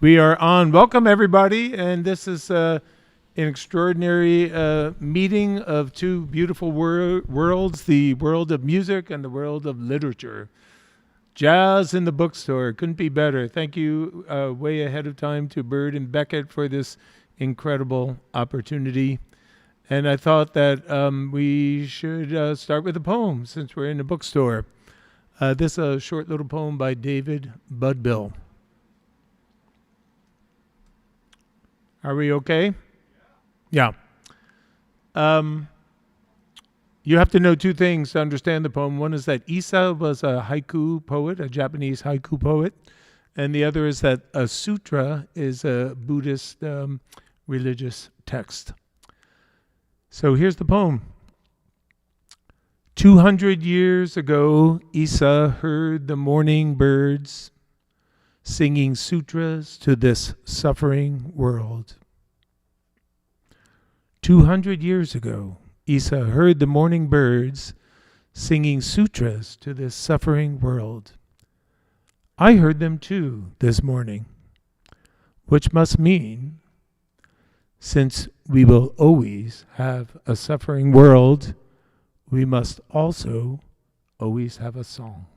We are on. Welcome, everybody. And this is an extraordinary meeting of two beautiful worlds, the world of music and the world of literature. Jazz in the bookstore. Couldn't be better. Thank you way ahead of time to Bird and Beckett for this incredible opportunity. And I thought that we should start with a poem since we're in the bookstore. This is a short little poem by David Budbill. Are we okay? Yeah. You have to know two things to understand the poem. One is that Isa was a haiku poet, a Japanese haiku poet. And the other is that a sutra is a Buddhist religious text. So here's the poem. 200 years ago, Isa heard the morning birds singing sutras to this suffering world. 200 years ago, Isa heard the morning birds singing sutras to this suffering world. I heard them too this morning, which must mean, since we will always have a suffering world, we must also always have a song.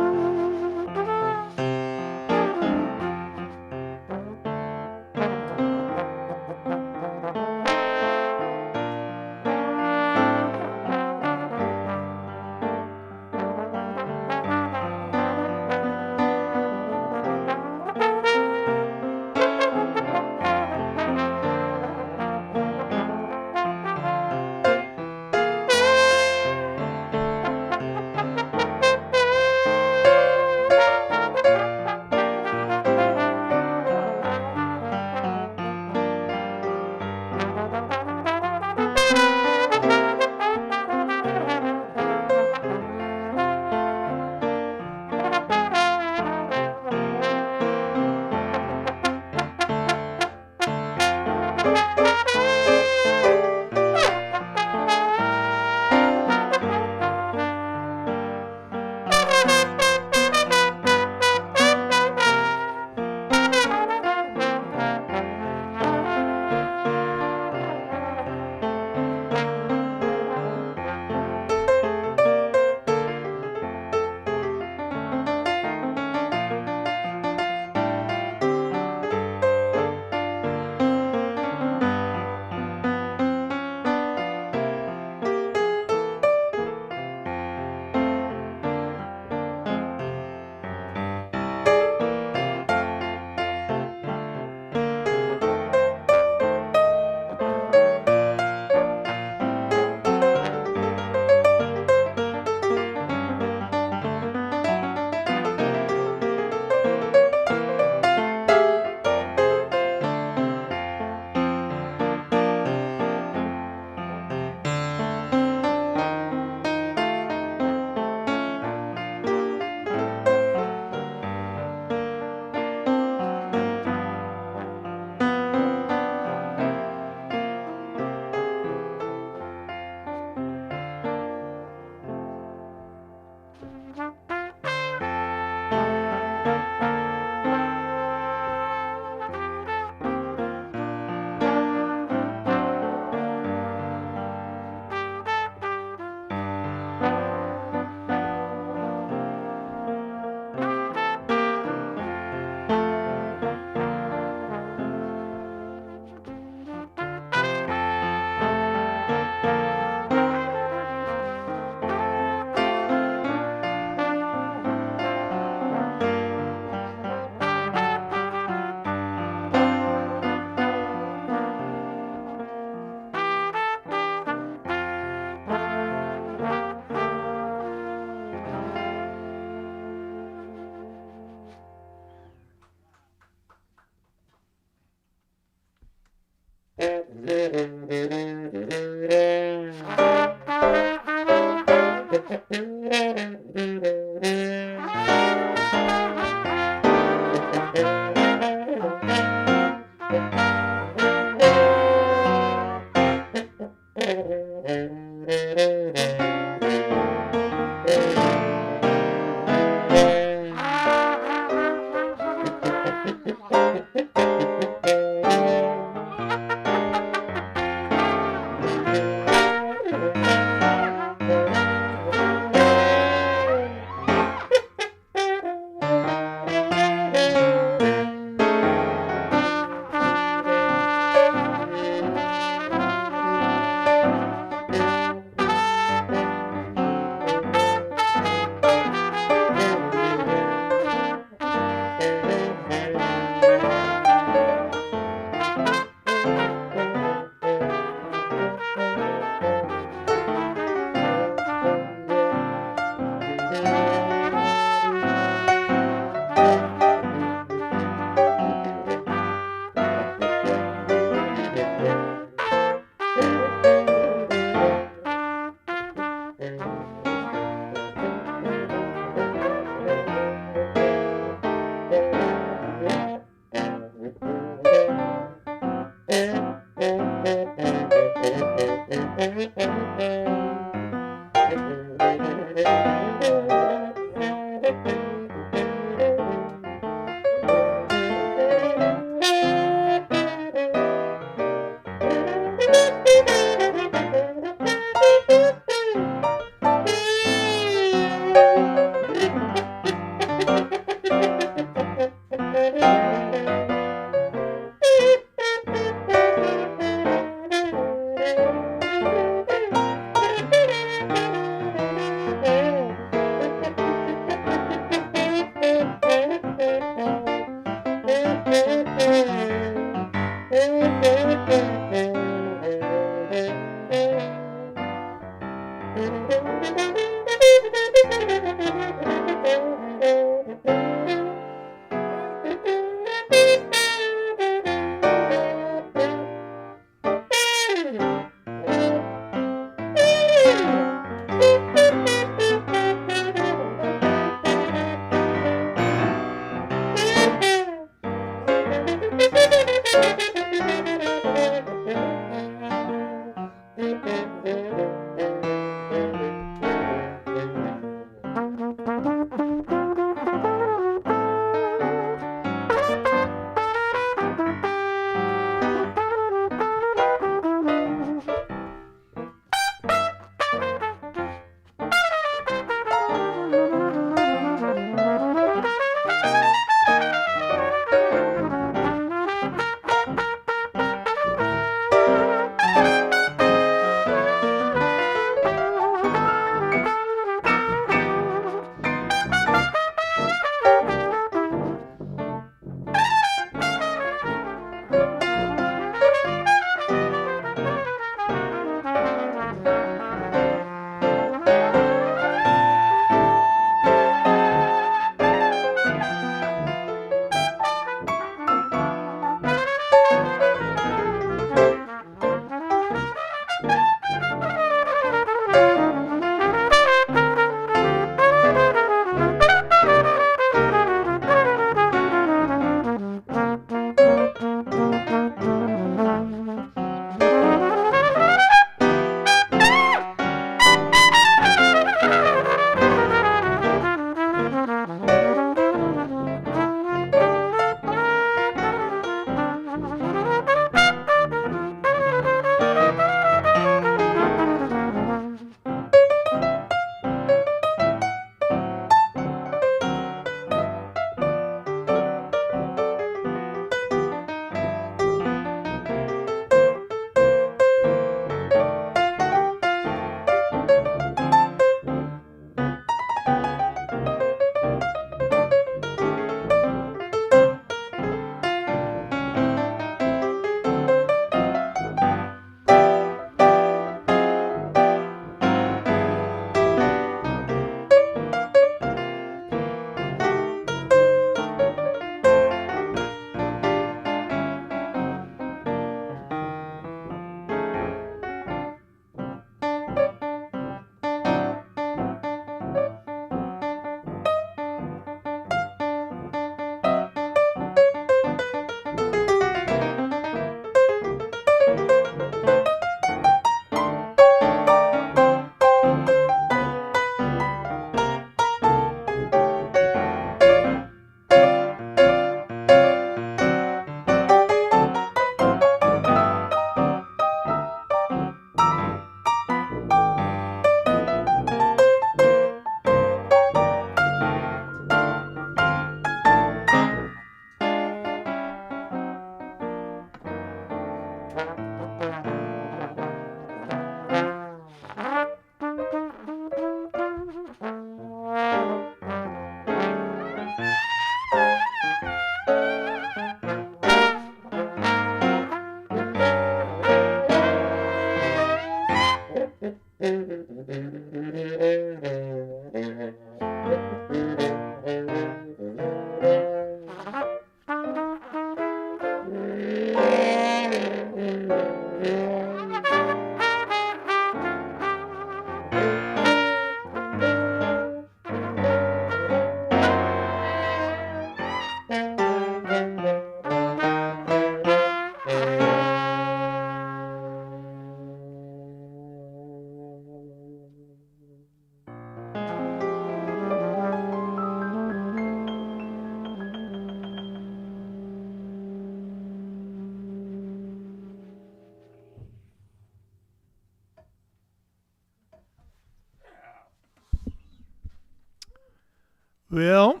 Well,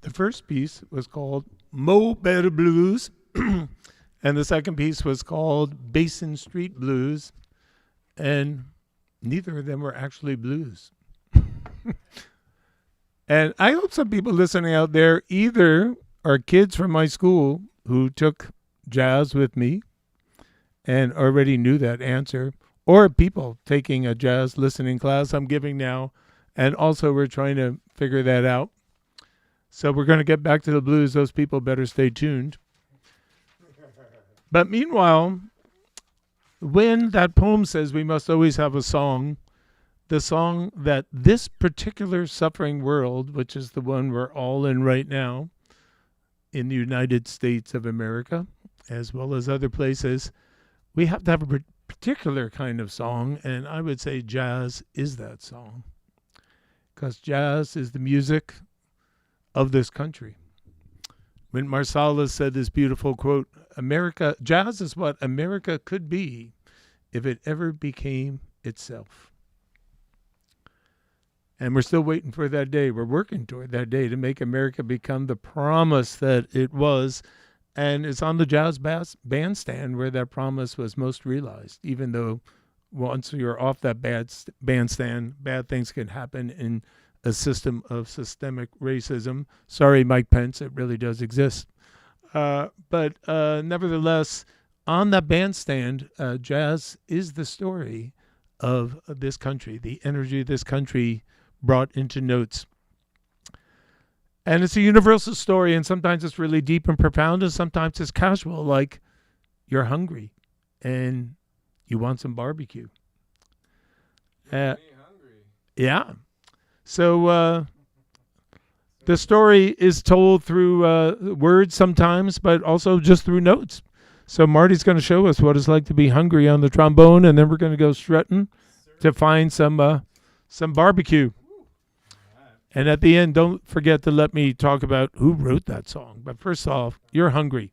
the first piece was called Mo Better Blues, and the second piece was called Basin Street Blues, and neither of them were actually blues. And I hope some people listening out there either are kids from my school who took jazz with me and already knew that answer, or people taking a jazz listening class I'm giving now, and also we're trying to figure that out. So we're going to get back to the blues. Those people better stay tuned. But meanwhile, when that poem says we must always have a song, the song that this particular suffering world, which is the one we're all in right now, in the United States of America, as well as other places, we have to have a particular kind of song, and I would say jazz is that song. Because jazz is the music of this country. When Marsalis said this beautiful quote, "America, jazz is what America could be if it ever became itself." And we're still waiting for that day. We're working toward that day to make America become the promise that it was. And it's on the jazz bandstand where that promise was most realized, even though once you're off that bandstand, bad things can happen in a system of systemic racism. Sorry, Mike Pence, it really does exist. But nevertheless, on that bandstand, jazz is the story of this country, the energy of this country brought into notes. And it's a universal story, and sometimes it's really deep and profound, and sometimes it's casual, like you're hungry and you want some barbecue. Hungry. Yeah. So the story is told through words sometimes, but also just through notes. So Marty's going to show us what it's like to be hungry on the trombone, and then we're going to go strutting to find some barbecue. And at the end, don't forget to let me talk about who wrote that song. But first off, you're hungry.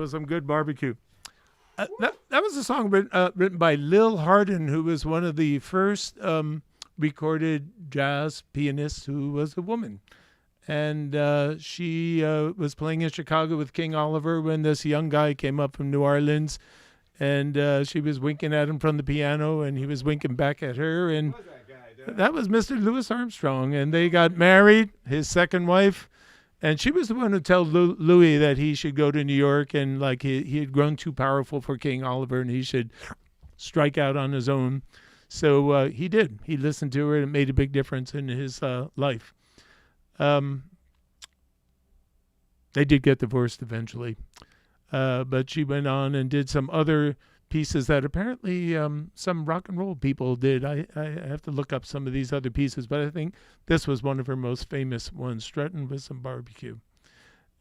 was some good barbecue. That was a song written by Lil Hardin, who was one of the first recorded jazz pianists who was a woman. And she was playing in Chicago with King Oliver when this young guy came up from New Orleans. And she was winking at him from the piano, and he was winking back at her. And that was Mr. Louis Armstrong. And they got married, his second wife. And she was the one who told Louis that he should go to New York, and like he had grown too powerful for King Oliver, and he should strike out on his own. So he did. He listened to her, and it made a big difference in his life. They did get divorced eventually, but she went on and did some other pieces that apparently some rock and roll people did. I have to look up some of these other pieces, but I think this was one of her most famous ones, Strutting with Some Barbecue.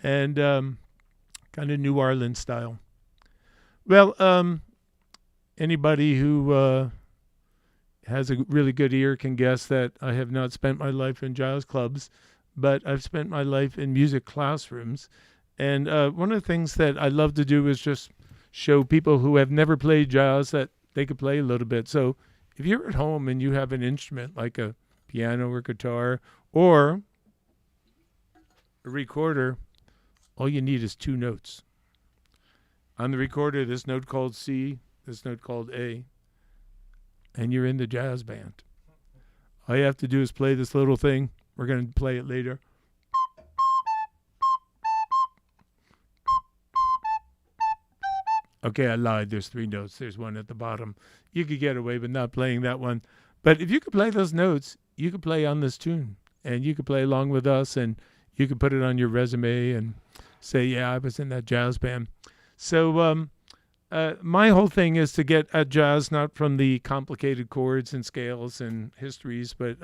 And kind of New Orleans style. Well, anybody who has a really good ear can guess that I have not spent my life in jazz clubs, but I've spent my life in music classrooms. And one of the things that I love to do is just show people who have never played jazz that they could play a little bit. So if you're at home and you have an instrument like a piano or guitar or a recorder, all you need is two notes. On the recorder, this note called C, this note called A, and you're in the jazz band. All you have to do is play this little thing. We're going to play it later. Okay, I lied. There's three notes. There's one at the bottom. You could get away with not playing that one. But if you could play those notes, you could play on this tune. And you could play along with us, and you could put it on your resume and say, yeah, I was in that jazz band. So my whole thing is to get at jazz not from the complicated chords and scales and histories, but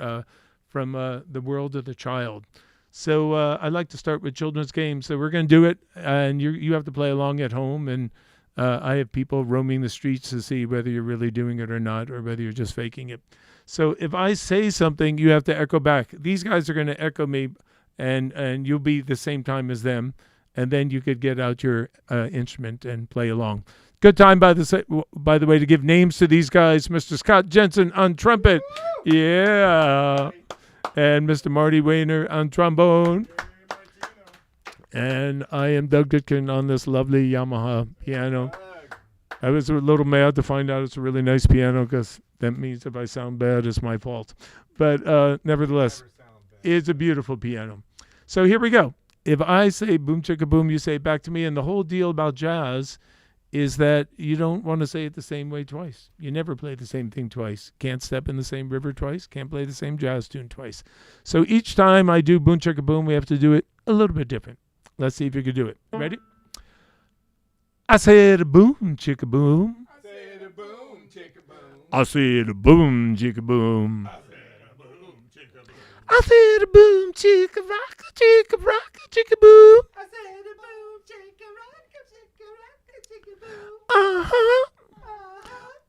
from the world of the child. So I like to start with children's games. So we're going to do it, and you have to play along at home. And I have people roaming the streets to see whether you're really doing it or not, or whether you're just faking it. So if I say something, you have to echo back. These guys are going to echo me, and you'll be the same time as them. And then you could get out your instrument and play along. Good time, by the way, to give names to these guys. Mr. Scott Jensen on trumpet. Yeah. And Mr. Marty Wehner on trombone. And I am Doug Goodkin on this lovely Yamaha piano. I was a little mad to find out it's a really nice piano, because that means if I sound bad, it's my fault. But nevertheless, it's a beautiful piano. So here we go. If I say boom chicka boom, you say it back to me. And the whole deal about jazz is that you don't want to say it the same way twice. You never play the same thing twice. Can't step in the same river twice. Can't play the same jazz tune twice. So each time I do boom chicka boom, we have to do it a little bit different. Let's see if you can do it. Ready? I said boom chicka boom. I said a boom, chicka boom. I said boom chicka boom. I said a boom, chicka boom. I said boom chicka rock chicka boom. I said a boom, chicka rock, boom. Uh-huh.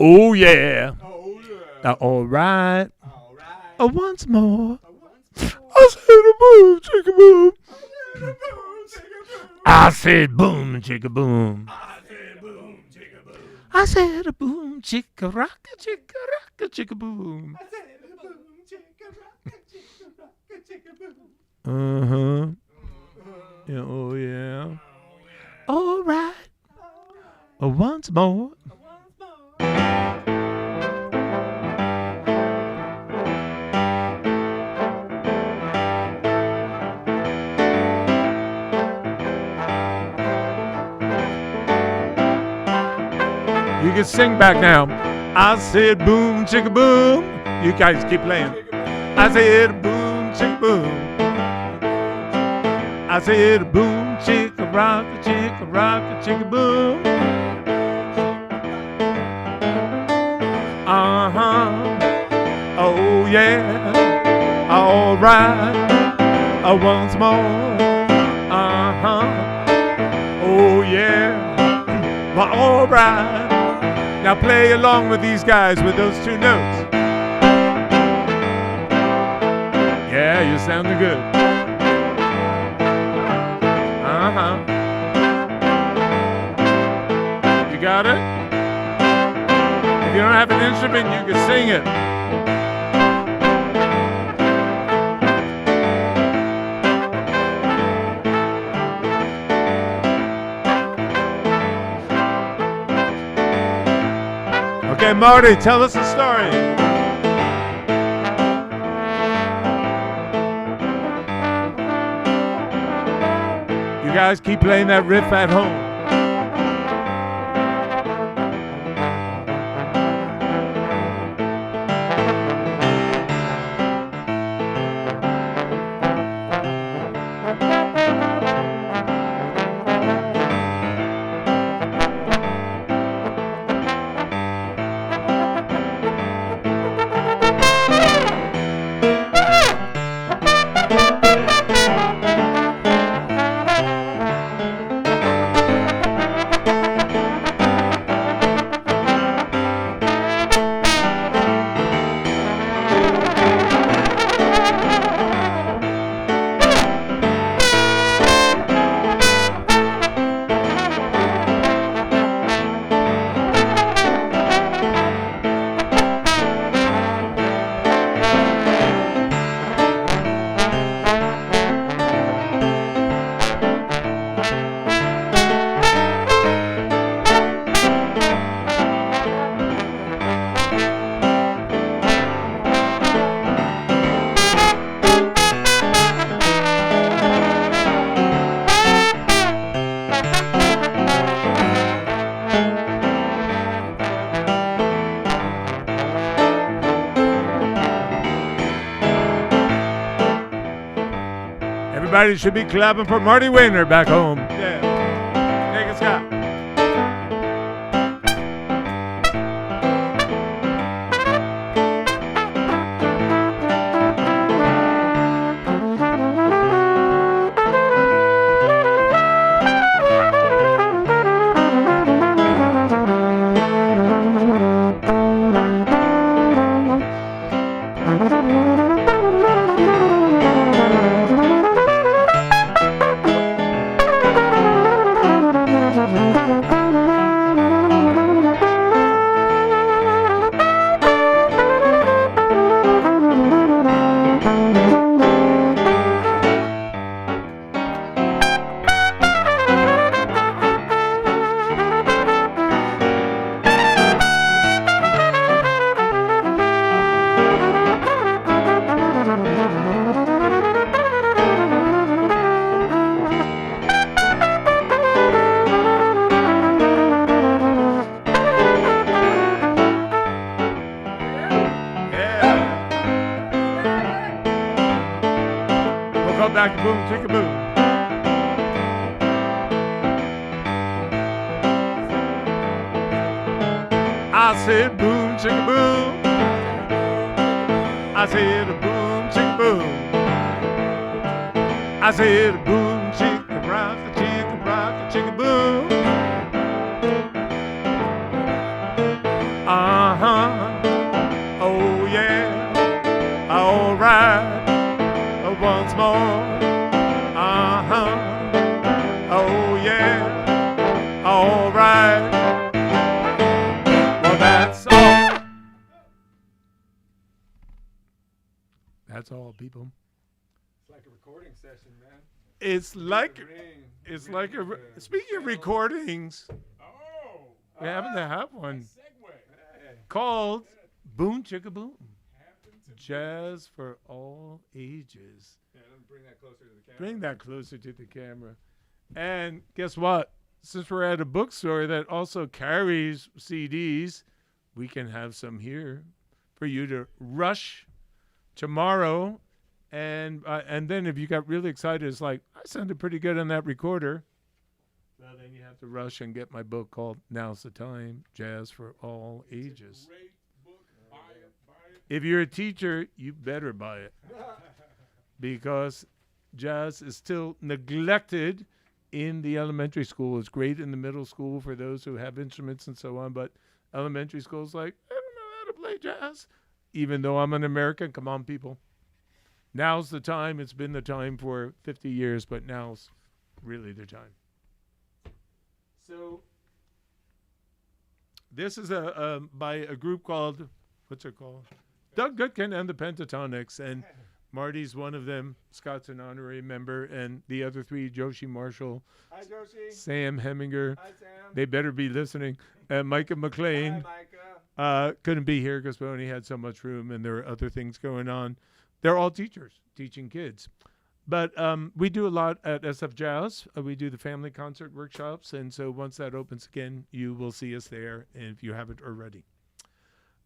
Oh yeah. Oh yeah. All right. All right. Once more. Once more. I said a boom chicka boom. I said a boom, chicka boom. I said boom chicka boom. I said a boom, chicka boom. I said a boom chicka rock chicka boom. I said a boom, chicka rock, chicka boom. Uh-huh. Yeah, oh yeah. All right. Once more. You can sing back now. I said boom chicka boom. You guys keep playing. I said boom chicka boom. I said boom chicka rock chicka boom. Uh-huh. Oh yeah. All right. Once more. Uh-huh. Oh yeah. Well, all right. Now play along with these guys with those two notes. Yeah, you're sounding good. Uh-huh. got it? If you don't have an instrument, you can sing it. Okay, Marty, tell us a story. You guys keep playing that riff at home. Everybody should be clapping for Marty Wehner back home. Yeah. Take it, Scott. Back to boom, chicka boom. I said boom, chicka boom. I said boom, chicka boom. I said boom, chicka rock, chicka boom. Oh yeah. All right. Once more. Oh yeah. All right. Well, that's all. That's all, people. It's like a recording session, man. It's like a. Speaking of recordings, we happen to have one called Boom Chicka Boom. Jazz for all ages. Yeah, bring that closer to the camera. Bring that closer to the camera. And guess what? Since we're at a bookstore that also carries CDs, we can have some here for you to rush tomorrow. And then if you got really excited, it's like, I sounded pretty good on that recorder. Well, then you have to rush and get my book called Now's the Time, Jazz for All Ages. Great book. Buy it. If you're a teacher, you better buy it. Because jazz is still neglected in the elementary school. It's great in the middle school for those who have instruments and so on, but elementary school is like, I don't know how to play jazz. Even though I'm an American, come on, people. Now's the time. It's been the time for 50 years, but now's really the time. So This is by a group called, what's it called? Doug Goodkin and the Pentatonics. And Marty's one of them. Scott's an honorary member. And the other three, Joshi Marshall, Hi, Joshi. Sam Heminger. Hi, Sam. They better be listening. Micah McLean. Hi, Micah. Couldn't be here because we only had so much room and there were other things going on. They're all teachers, teaching kids. But we do a lot at SF Jazz. We do the family concert workshops. And so once that opens again, you will see us there if you haven't already.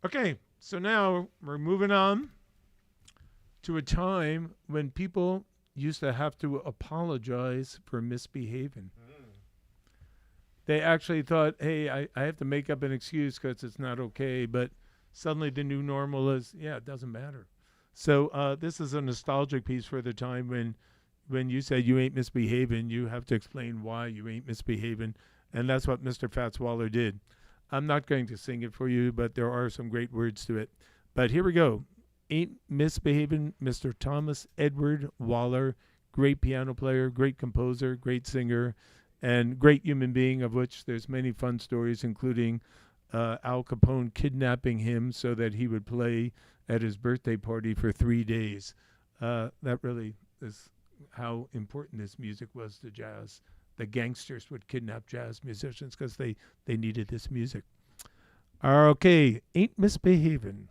Okay, so now we're moving on to a time when people used to have to apologize for misbehaving. They actually thought, hey, I have to make up an excuse because it's not okay. But suddenly the new normal is, yeah, it doesn't matter. So this is a nostalgic piece for the time when you said you ain't misbehaving, you have to explain why you ain't misbehaving. And that's what Mr. Fats Waller did. I'm not going to sing it for you, but there are some great words to it. But here we go. Ain't Misbehavin', Mr. Thomas Edward Waller, great piano player, great composer, great singer, and great human being, of which there's many fun stories, including Al Capone kidnapping him so that he would play at his birthday party for 3 days. That really is how important this music was to jazz. The gangsters would kidnap jazz musicians because they needed this music. Okay, Ain't Misbehavin'.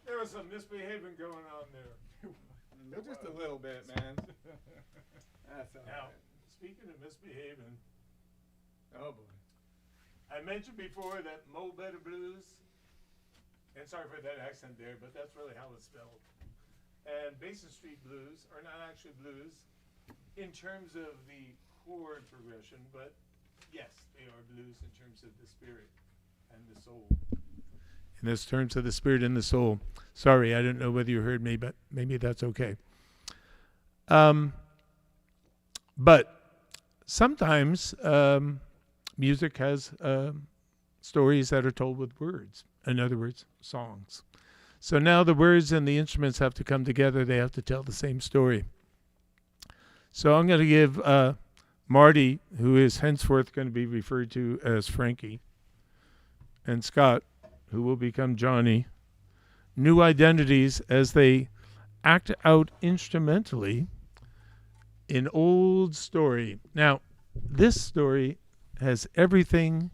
There was some misbehaving going on there. Just a little bit, man. That's all Now, right. speaking of misbehaving, Oh boy. I mentioned before that Mo Better Blues, and sorry for that accent there, but that's really how it's spelled. And Basin Street Blues are not actually blues in terms of the chord progression, but yes, they are blues in terms of the spirit and the soul. In this terms of the spirit and the soul. Sorry, I don't know whether you heard me, but maybe that's okay. But sometimes music has stories that are told with words. In other words, songs. So now the words and the instruments have to come together. They have to tell the same story. So I'm going to give Marty, who is henceforth going to be referred to as Frankie, and Scott, who will become Johnny, new identities as they act out instrumentally an old story. Now, this story has everything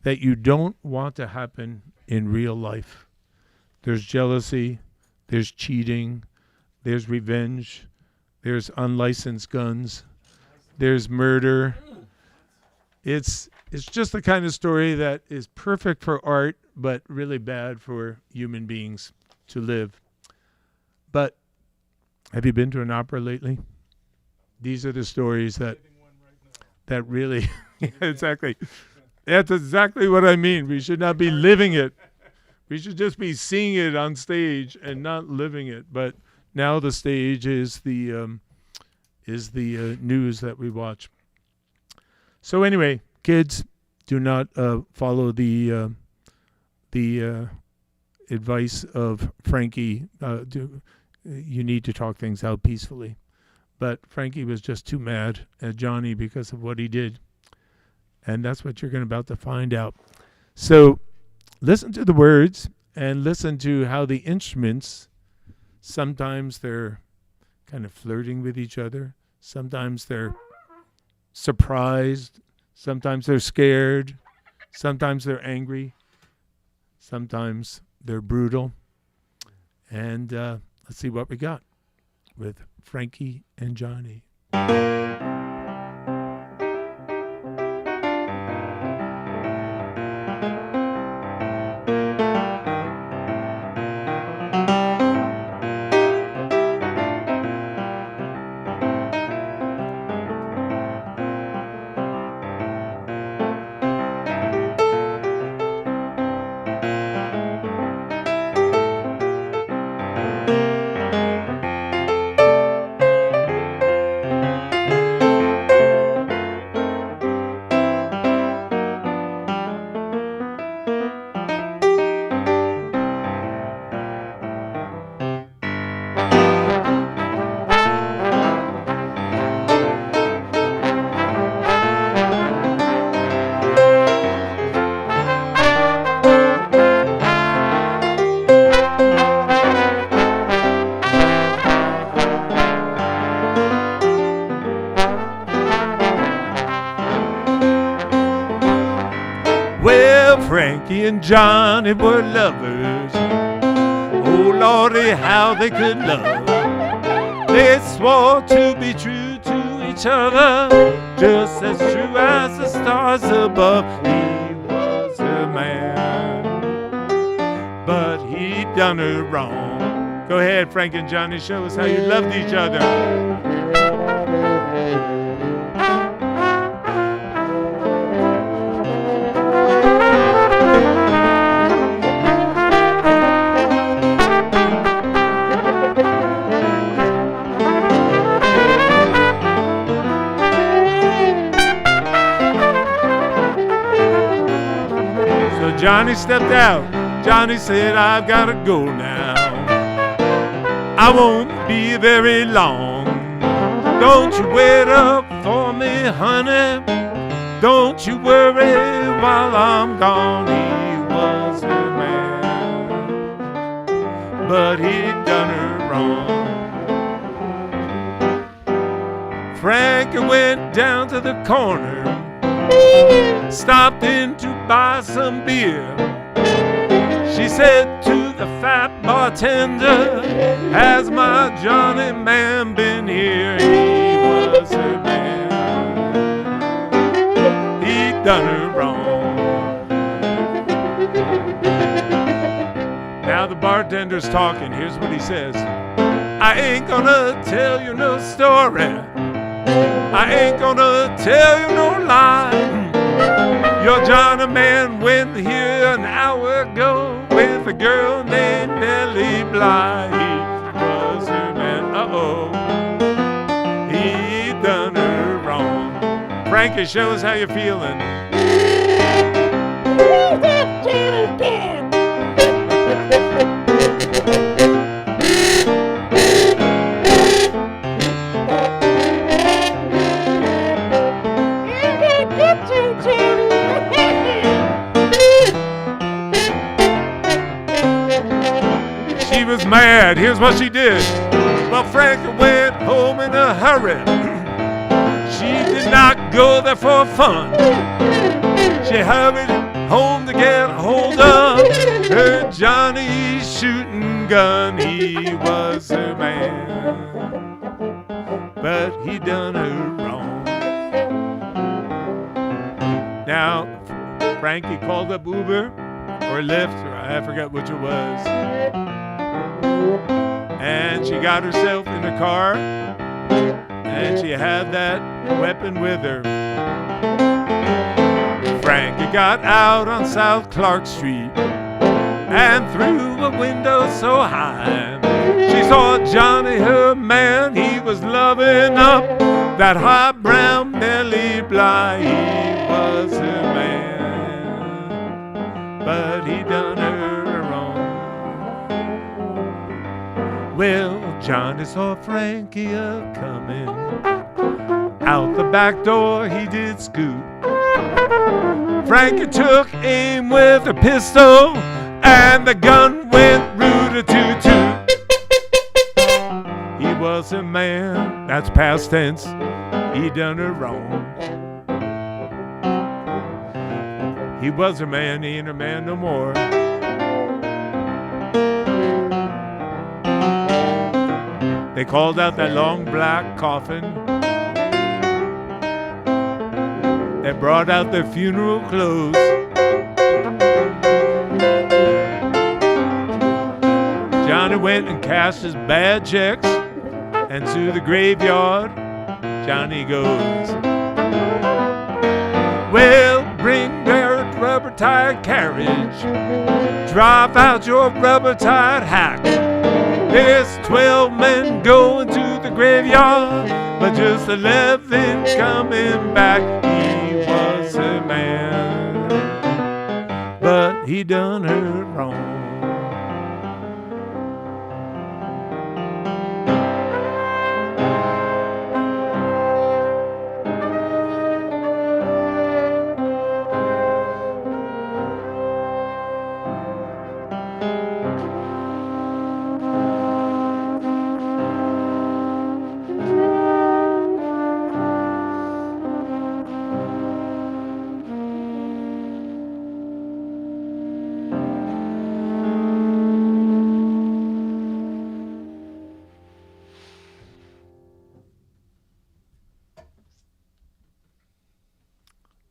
that you don't want to happen in real life. There's jealousy, there's cheating, there's revenge, there's unlicensed guns, there's murder. It's just the kind of story that is perfect for art, but really bad for human beings to live. But have you been to an opera lately? These are the stories that really, exactly. That's exactly what I mean. We should not be living it. We should just be seeing it on stage and not living it. But now the stage is the news that we watch. So anyway, kids, do not follow the advice of Frankie. You need to talk things out peacefully. But Frankie was just too mad at Johnny because of what he did. And that's what you're about to find out. So listen to the words and listen to how the instruments, sometimes they're kind of flirting with each other. Sometimes they're surprised. Sometimes they're scared. Sometimes they're angry. Sometimes they're brutal. And let's see what we got with Frankie and Johnny. Frankie and Johnny were lovers. Oh, Lordy, how they could love. They swore to be true to each other, just as true as the stars above. He was her man, but he done her wrong. Go ahead, Frank and Johnny, show us how you loved each other. Johnny stepped out. Johnny said, I've got to go now. I won't be very long. Don't you wait up for me, honey. Don't you worry while I'm gone. He was her man, but he'd done her wrong. Frankie went down to the corner, stopped in to buy some beer. She said to the fat bartender, has my Johnny man been here? He was her man. He'd done her wrong. Now the bartender's talking. Here's what he says. I ain't gonna tell you no story. I ain't gonna tell you no lie. Your Johnny man went here an hour ago with a girl named Nellie Bly. He was her man. Uh-oh. He done her wrong. Frankie, show us how you're feeling. She was mad. Here's what she did. Well, Frankie went home in a hurry. She did not go there for fun. She hurried home to get hold of her Johnny's shooting gun. He was her man, but he done her wrong. Now, Frankie called up Uber or Lyft, or I forgot which it was. And she got herself in a car, and she had that weapon with her. Frankie got out on South Clark Street, and through a window so high, she saw Johnny, her man. He was loving up that hot brown Nellie Bly. He was her man, but he done her wrong. Well, Johnny saw Frankie a-comin'. Out the back door he did scoot. Frankie took aim with a pistol, and the gun went root-a-toot-toot. He was a man, that's past tense, he done her wrong. He was a man, he ain't a man no more. They called out that long black coffin. They brought out their funeral clothes. Johnny went and cashed his bad checks, and to the graveyard Johnny goes. Well, bring your rubber-tired carriage, drive out your rubber-tired hack. There's 12 men going to the graveyard, but just 11 coming back. He was a man, but he done her wrong.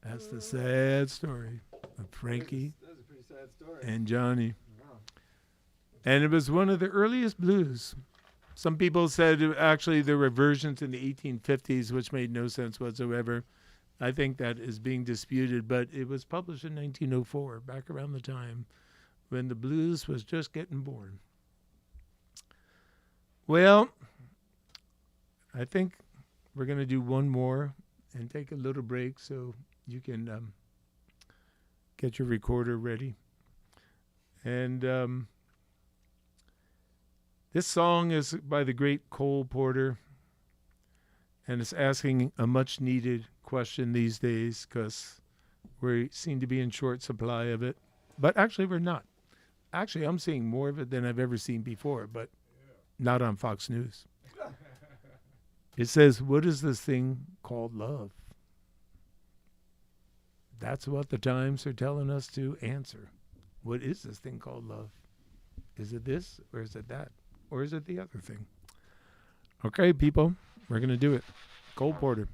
That's the sad story of Frankie story. and Johnny. Wow. And it was one of the earliest blues. Some people said actually there were versions in the 1850s, which made no sense whatsoever. I think that is being disputed, but it was published in 1904, back around the time when the blues was just getting born. Well, I think we're going to do one more and take a little break so you can get your recorder ready. And this song is by the great Cole Porter, and it's asking a much-needed question these days because we seem to be in short supply of it. But actually, we're not. Actually, I'm seeing more of it than I've ever seen before, but not on Fox News. It says, what is this thing called love? That's what the Times are telling us to answer. What is this thing called love? Is it this or is it that? Or is it the other thing? Okay, people, we're going to do it. Cole Porter.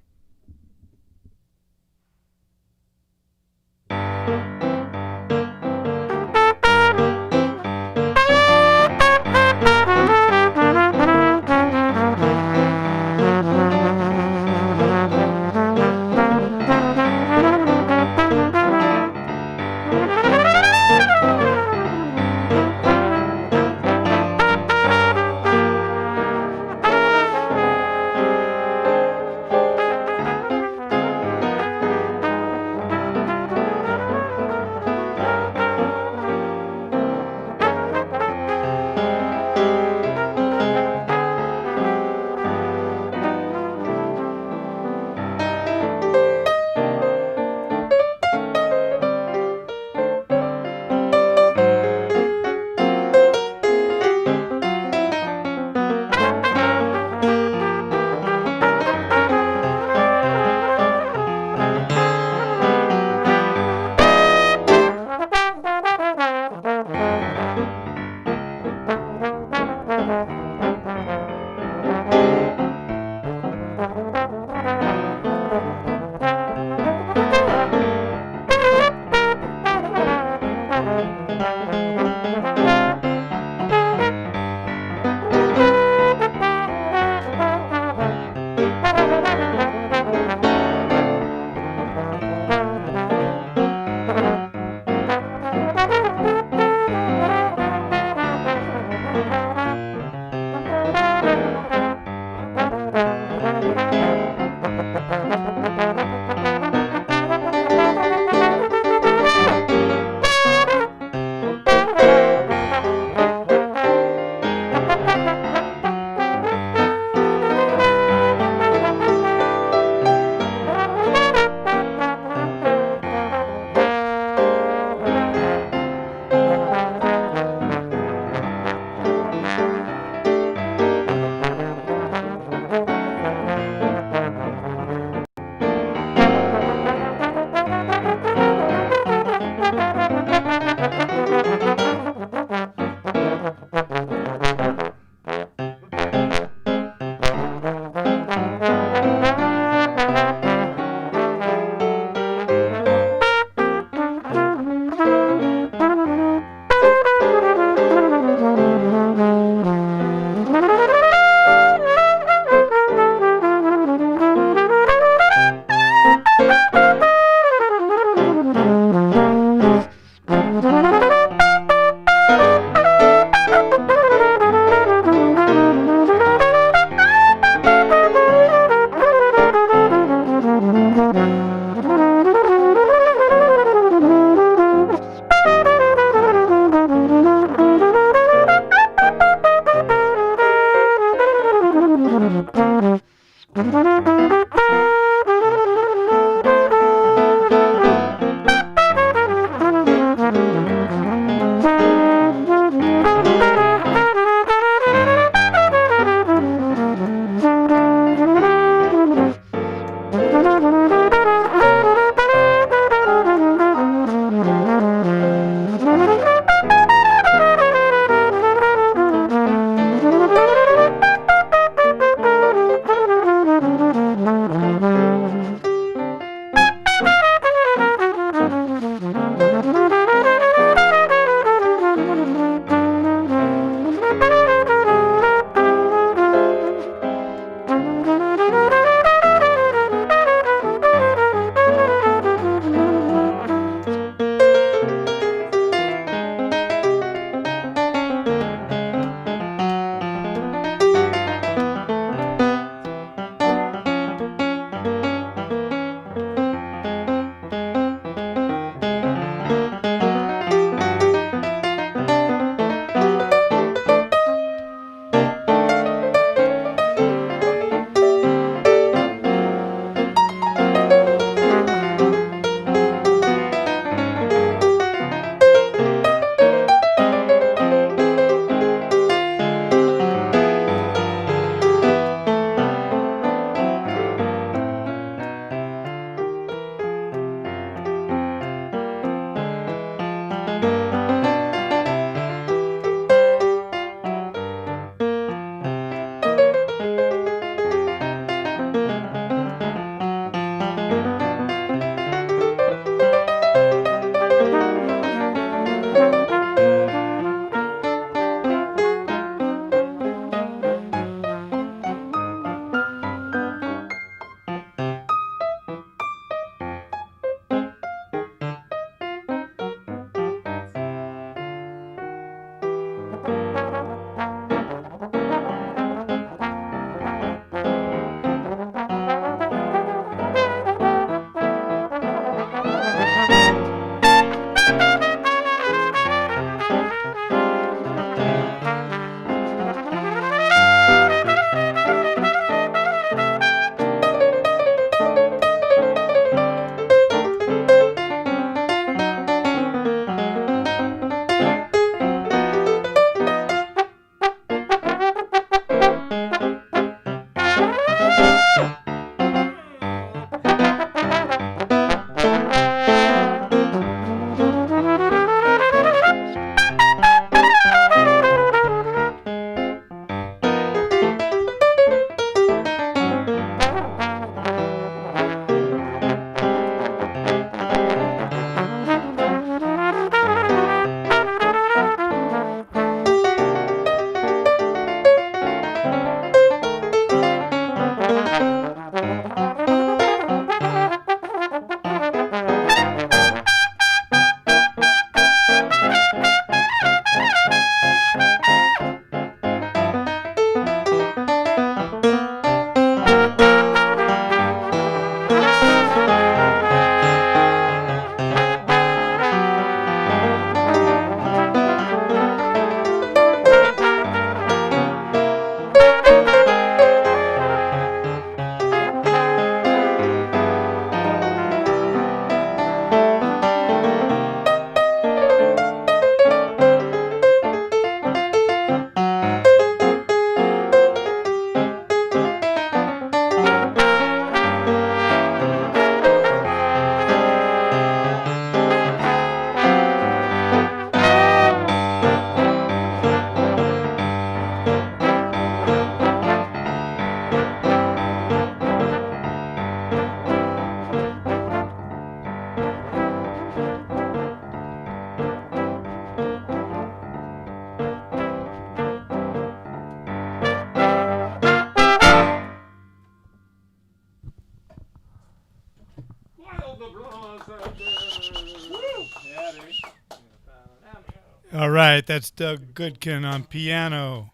All right, that's Doug Goodkin on piano.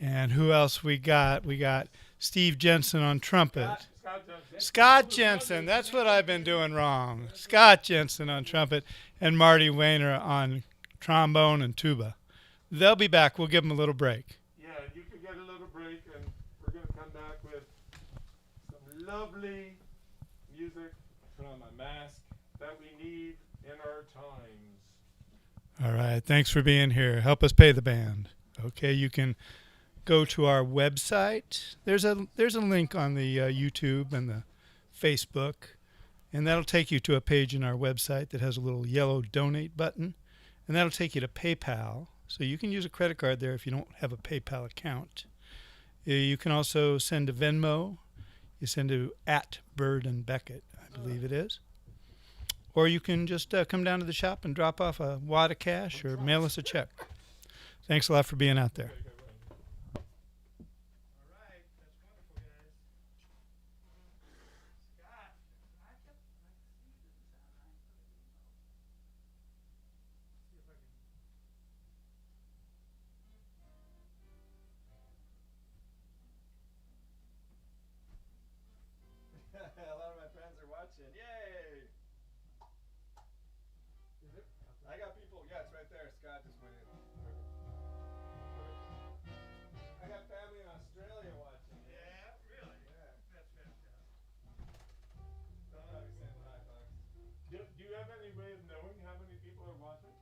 And who else we got? We got Steve Jensen on trumpet. Scott Jensen, that's what I've been doing wrong. Scott Jensen on trumpet and Marty Wehner on trombone and tuba. They'll be back. We'll give them a little break. Yeah, you can get a little break, and we're going to come back with some lovely music from a mask that we need in our times. All right, thanks for being here. Help us pay the band. Okay, you can go to our website. There's a link on the YouTube and the Facebook, and that'll take you to a page in our website that has a little yellow donate button, and that'll take you to PayPal. So you can use a credit card there if you don't have a PayPal account. You can also send a Venmo. You send to @Bird Beckett, I believe it is. Or you can just come down to the shop and drop off a wad of cash or mail us a check. Thanks a lot for being out there. A lot of my friends are watching. Yay! I got people. Yeah, it's right there. Scott just went in. I got family in Australia watching. Yeah, really? Yeah. That's fantastic. They'll probably send hi, Fox. Do you have any way of knowing how many people are watching?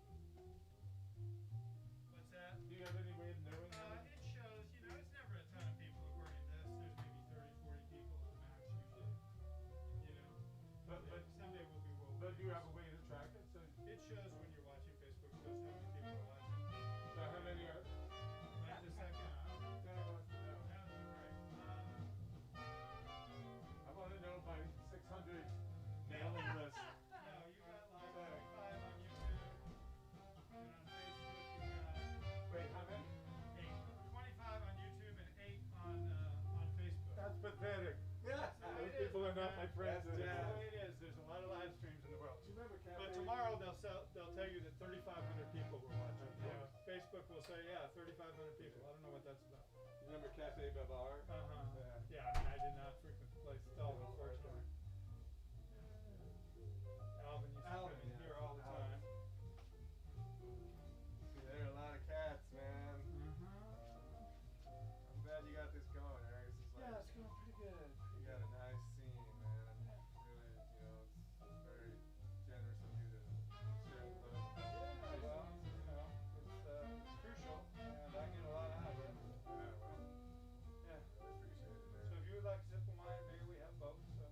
What's that? Do you have any way of knowing how many? It shows, it's never a ton of people according to this. There's maybe 30, 40 people at the max usually. But Someday we'll be world. But do you have a way to track it? So It shows when you're watching Facebook, shows how many people are watching. how many are? Right this second, I don't know. No, no. That would be great. I want to know my 600 mailing list. No, you got like 25 on YouTube. And on Facebook, you got Wait, how many? 25 on YouTube and 8 on Facebook. That's pathetic. Yeah. Those people are not my friends. That's anymore. jazz. The way it is. There's a lot of live streams in the world. Do you remember Cafe? But tomorrow they'll tell you that 3,500 people were watching. Yeah. Facebook will say, yeah, 3,500 people. I don't know what that's about. You remember Cafe Bavar? Yeah, I mean, I did not frequent the place at all, unfortunately. Alvin used to come in yeah. here all the Alvin. time. See, there are a lot of cats, man. I'm glad you got this going, Eric. This is like, Yeah, it's going pretty good. you got a nice scene, man. Really, it's very generous of you to share with us. Yeah, well, it's crucial, and I get a lot out of it. Yeah, well, Yeah. really appreciate it, So man. if you would like a sip of mine, maybe we have both. So.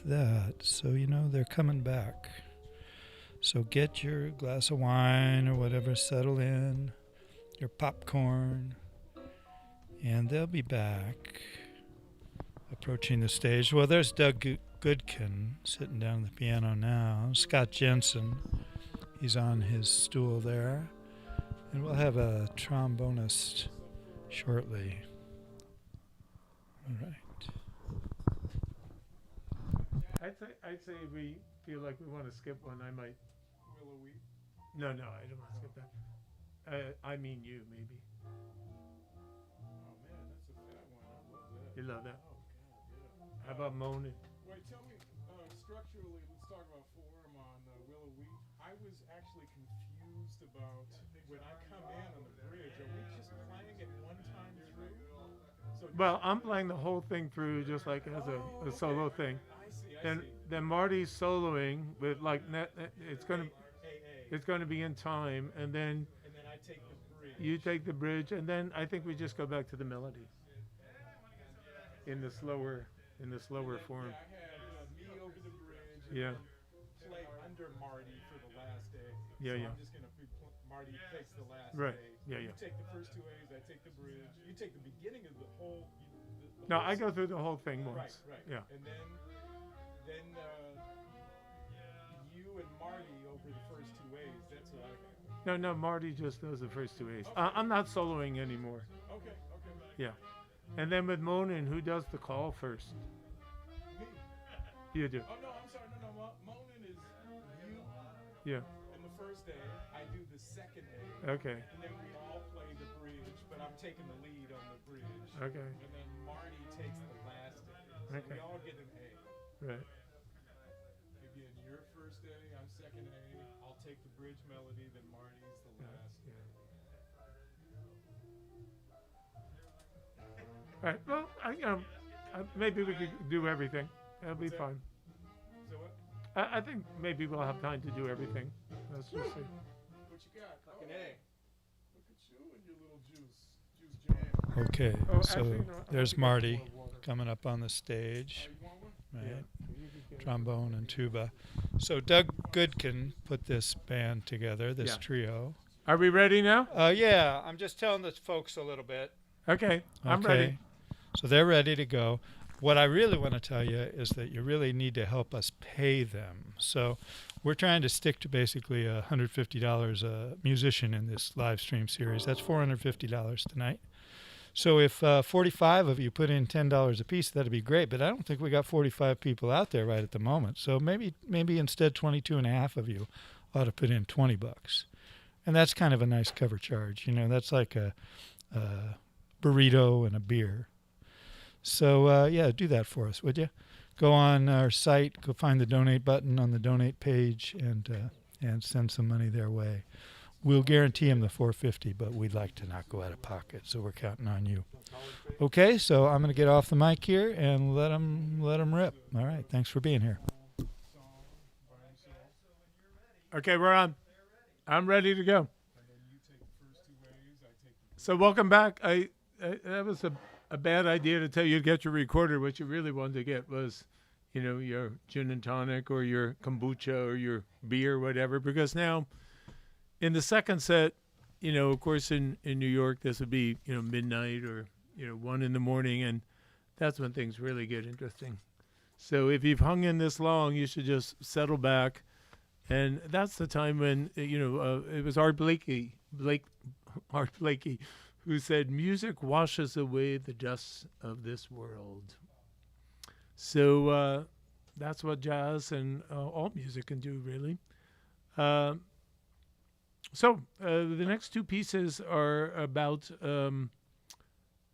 that. So, they're coming back. So get your glass of wine or whatever, settle in, your popcorn, and they'll be back. Approaching the stage. Well, there's Doug Goodkin sitting down at the piano now. Scott Jensen, he's on his stool there. And we'll have a trombonist shortly. All right. I'd say if we feel like we want to skip one, I might. Willow Weep. No, I don't want to skip that. I mean you, maybe. Oh man, that's a fat one. I love that. You love that? Oh god, yeah. How about moaning? Wait, tell me structurally. Let's talk about form on Willow Weep. I was actually confused about when I come in on the bridge. Are we just playing it one time through? So Well, I'm playing the whole thing through just like as a solo thing. I see. Then Marty's soloing with like it's gonna be in time, and then I take the bridge. you take the bridge, and then I think we just go back to the melody in the slower form. Yeah, I had me over the bridge. Yeah. Play under Marty for the last day. Yeah, so yeah. I'm just gonna be Marty takes the last Right. day. Yeah, You yeah. take the first 2 A's. I take the bridge. You take the beginning of the whole. The No, whole I go through the whole thing once. Right. Yeah. And then you and Marty over the first 2 A's. That's what I got. No, Marty just does the first 2 A's. I'm not soloing anymore. Okay. Yeah. And then with Monin, who does the call first? Me. You do. Oh no, I'm sorry. No. Monin is you Yeah. in the first A. I do the second A. Okay. And then we all play the bridge, but I'm taking the lead on the bridge. Okay. And then Marty takes the last A. So Okay. we all get an A. Right. Maybe in your first A, I'm second A. I'll take the bridge melody, then Marty's the last. Yeah. All right. Well, maybe we could do everything. That'll be What's that? fine. So what? I think maybe we'll have time to do everything. Let's just see. What you got? Fucking A. Look at you and your little juice jam. Okay, Oh, so actually, no, I there's think I Marty need more water. coming up on the stage, You want one? right? Yeah. You could get it. Trombone and tuba. So Doug Goodkin put this band together, this Yeah. trio. Are we ready now? Yeah, I'm just telling the folks a little bit. Okay. I'm Okay. ready. So they're ready to go. What I really want to tell you is that you really need to help us pay them. So we're trying to stick to basically $150 a musician in this live stream series. That's $450 tonight. So if 45 of you put in $10 a piece, that'd be great. But I don't think we got 45 people out there right at the moment. So maybe instead 22 and a half of you ought to put in $20. And that's kind of a nice cover charge. That's like a burrito and a beer. So, do that for us, would you? Go on our site, go find the donate button on the donate page, and send some money their way. We'll guarantee them the $450, but we'd like to not go out of pocket, so we're counting on you. Okay, so I'm going to get off the mic here and let them rip. All right, thanks for being here. Okay, we're on. I'm ready to go. So welcome back. That was a bad idea to tell you to get your recorder. What you really wanted to get was, your gin and tonic or your kombucha or your beer, whatever. Because now, in the second set, of course, in New York, this would be, midnight or, 1 in the morning. And that's when things really get interesting. So if you've hung in this long, you should just settle back. And that's the time when, it was Art Blakey, who said, music washes away the dust of this world. So that's what jazz and all music can do, really. So the next two pieces are about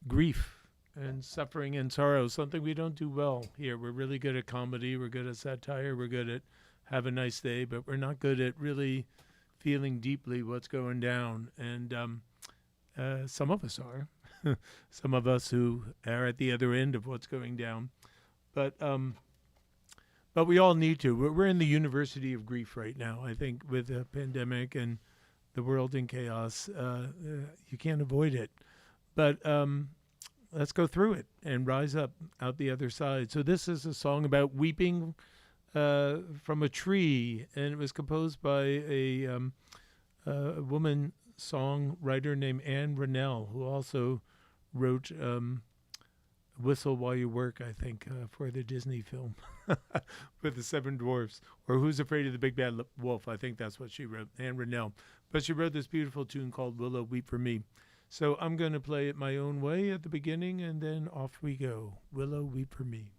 grief and suffering and sorrow, something we don't do well here. We're really good at comedy. We're good at satire. We're good at have a nice day, but we're not good at really feeling deeply what's going down. And some of us are. Some of us who are at the other end of what's going down. But we all need to. We're in the university of grief right now, I think, with the pandemic and the world in chaos. You can't avoid it. But let's go through it and rise up out the other side. So this is a song about weeping from a tree, and it was composed by a woman songwriter named Anne Rennell, who also wrote Whistle While You Work, I think, for the Disney film with the Seven Dwarfs, or Who's Afraid of the Big Bad Wolf. I think that's what she wrote, Anne Rennell. But she wrote this beautiful tune called Willow Weep for Me. So I'm going to play it my own way at the beginning, and then off we go. Willow Weep for Me.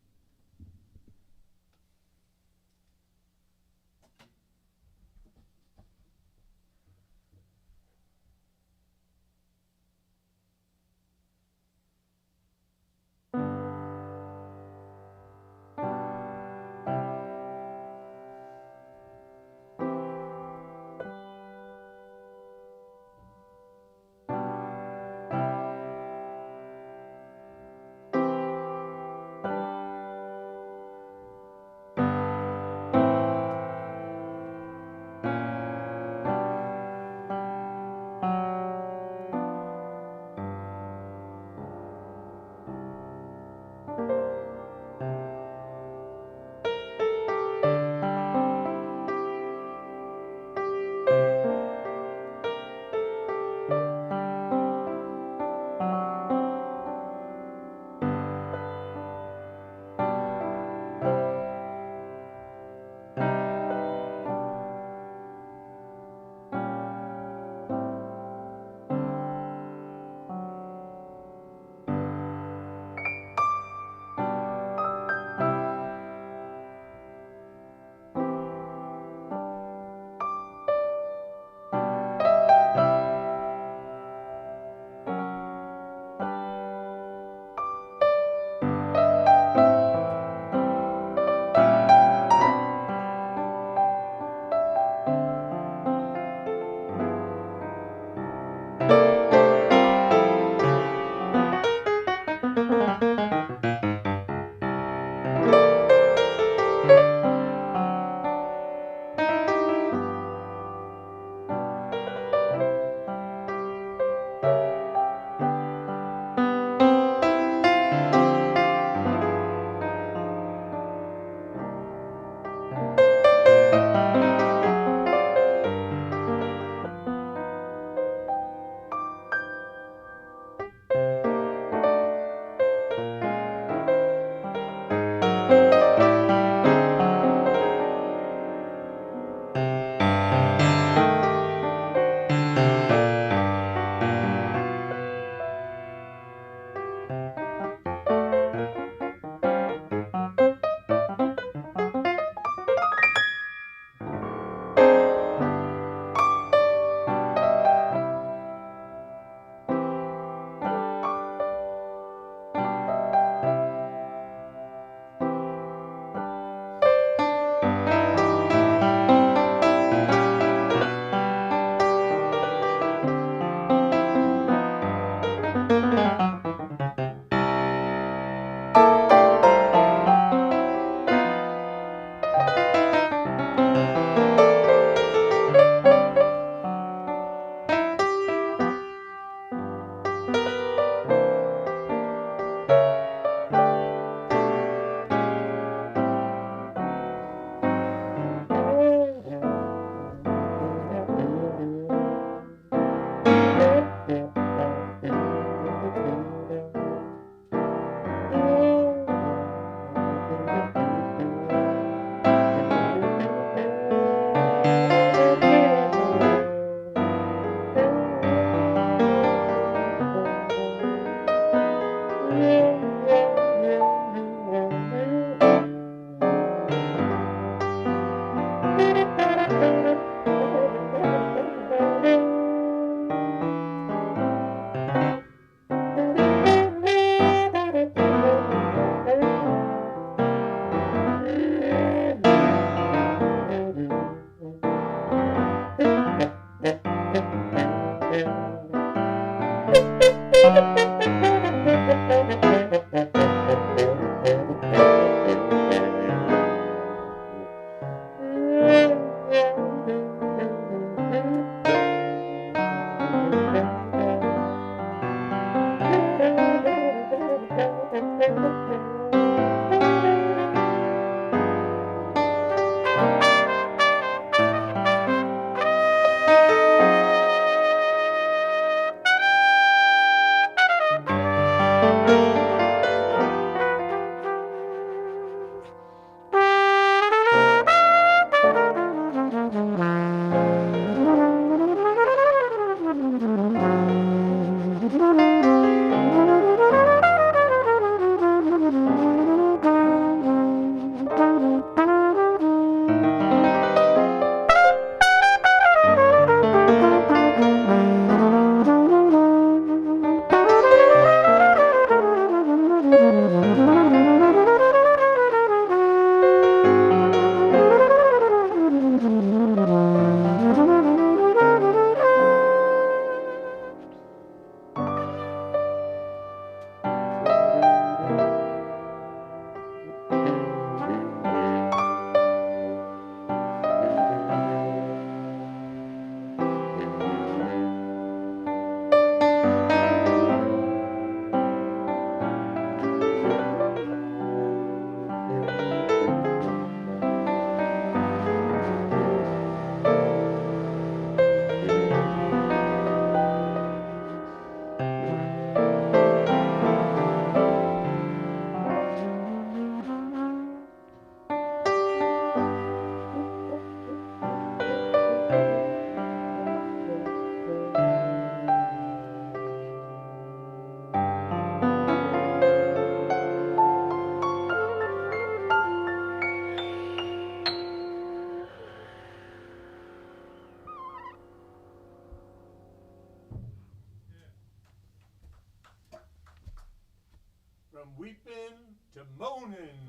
weeping to moaning.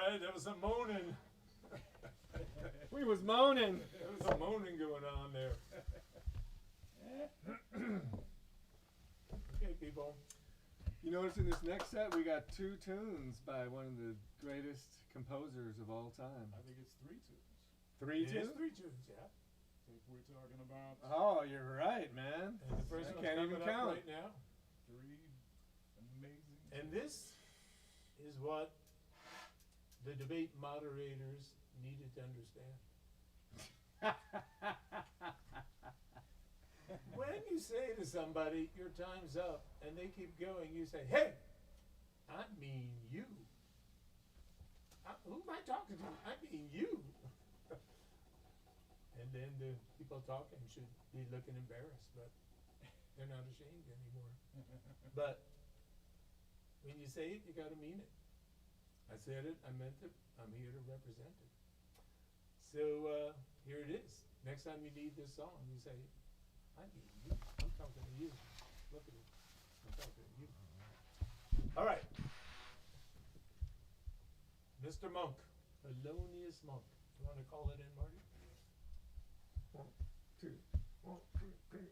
Right, that was some moaning. We was moaning. There was some moaning going on there. Okay, people. You notice in this next set we got 2 tunes by one of the greatest composers of all time. I think it's 3 tunes. 3 It is tunes? 3 tunes, yeah. I think we're talking about Oh, you're right, man. And the first I one's can't coming even up count. right now. 3 amazing. And this is what the debate moderators needed to understand. When you say to somebody, your time's up, and they keep going, you say, hey, I mean you. Who am I talking to? I mean you. And then the people talking should be looking embarrassed, but they're not ashamed anymore. But when you say it, you gotta mean it. I said it, I meant it, I'm here to represent it. So here it is. Next time you need this song, you say, I mean you. I'm talking to you. Look at it. I'm talking to you. All right. Mr. Monk, Thelonious Monk. You want to call it in, Marty? 1, 2, 1, 2, 3.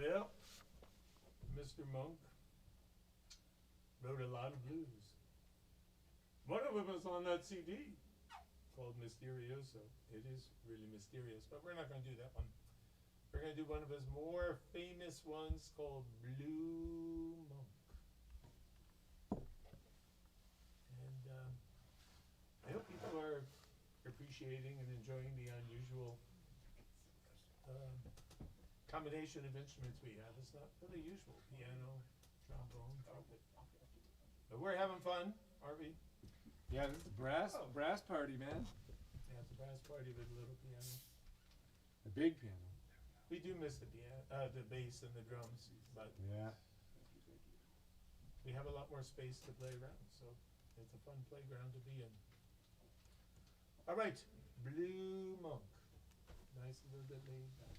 Well, Mr. Monk wrote a lot of blues. One of them was on that CD called Mysterioso. It is really mysterious, but we're not going to do that one. We're going to do one of his more famous ones called Blue Monk. And I hope people are appreciating and enjoying the unusual combination of instruments we have. It's not really usual. Piano, trombone, trumpet. But we're having fun, aren't we? Yeah, this is a brass party, man. Yeah, it's a brass party with a little piano. A big piano. We do miss the piano, the bass and the drums, but Yeah. we have a lot more space to play around, so it's a fun playground to be in. All right, Blue Monk. Nice, a little bit laid back.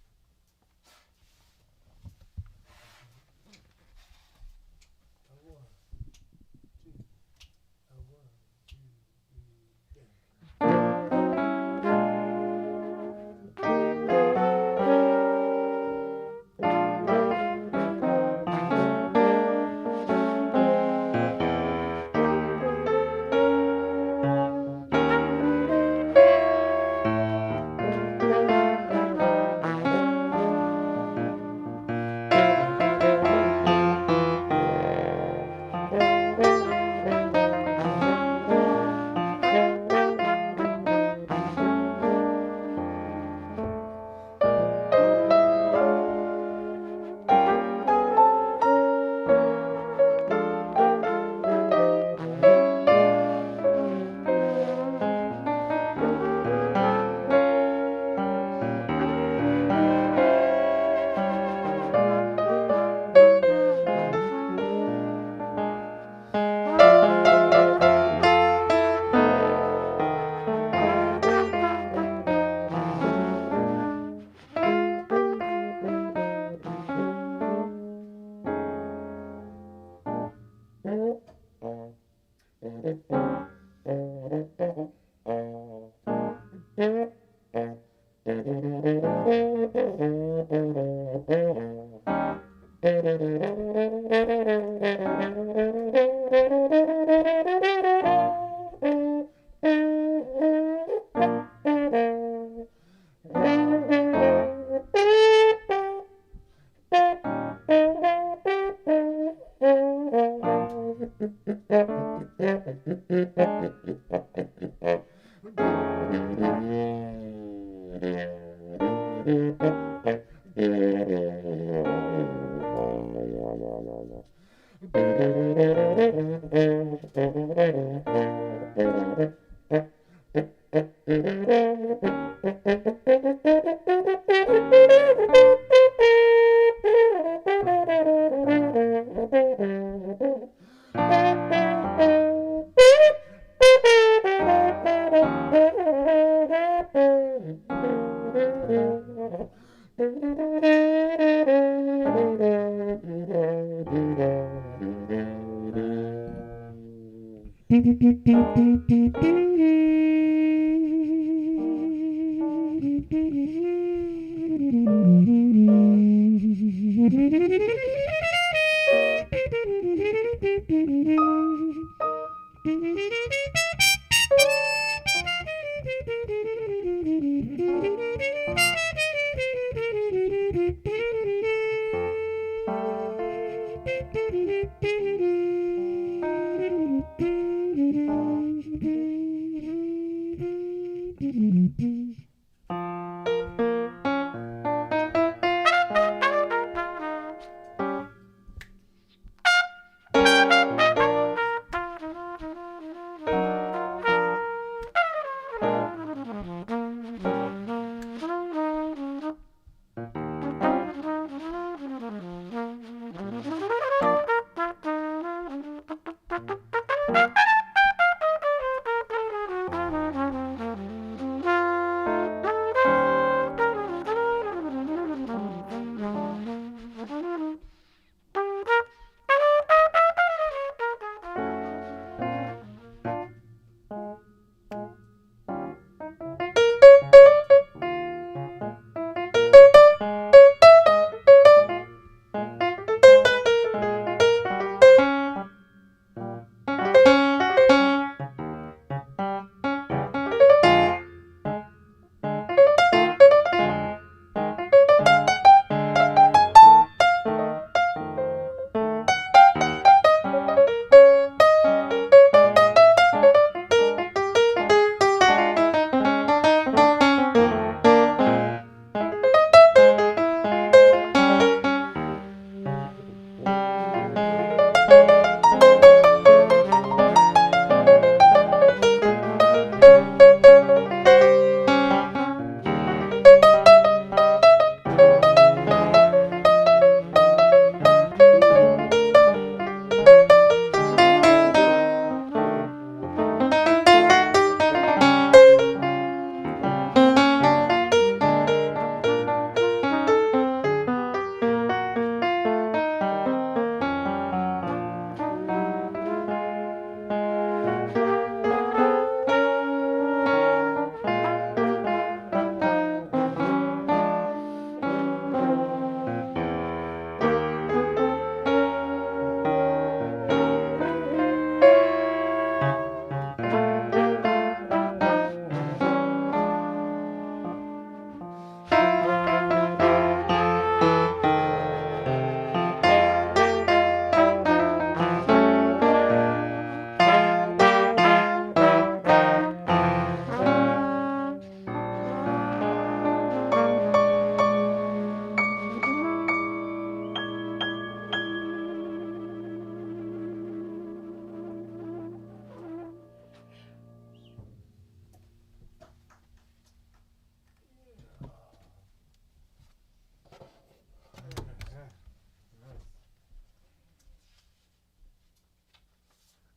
A one, two, a one, two, three, then.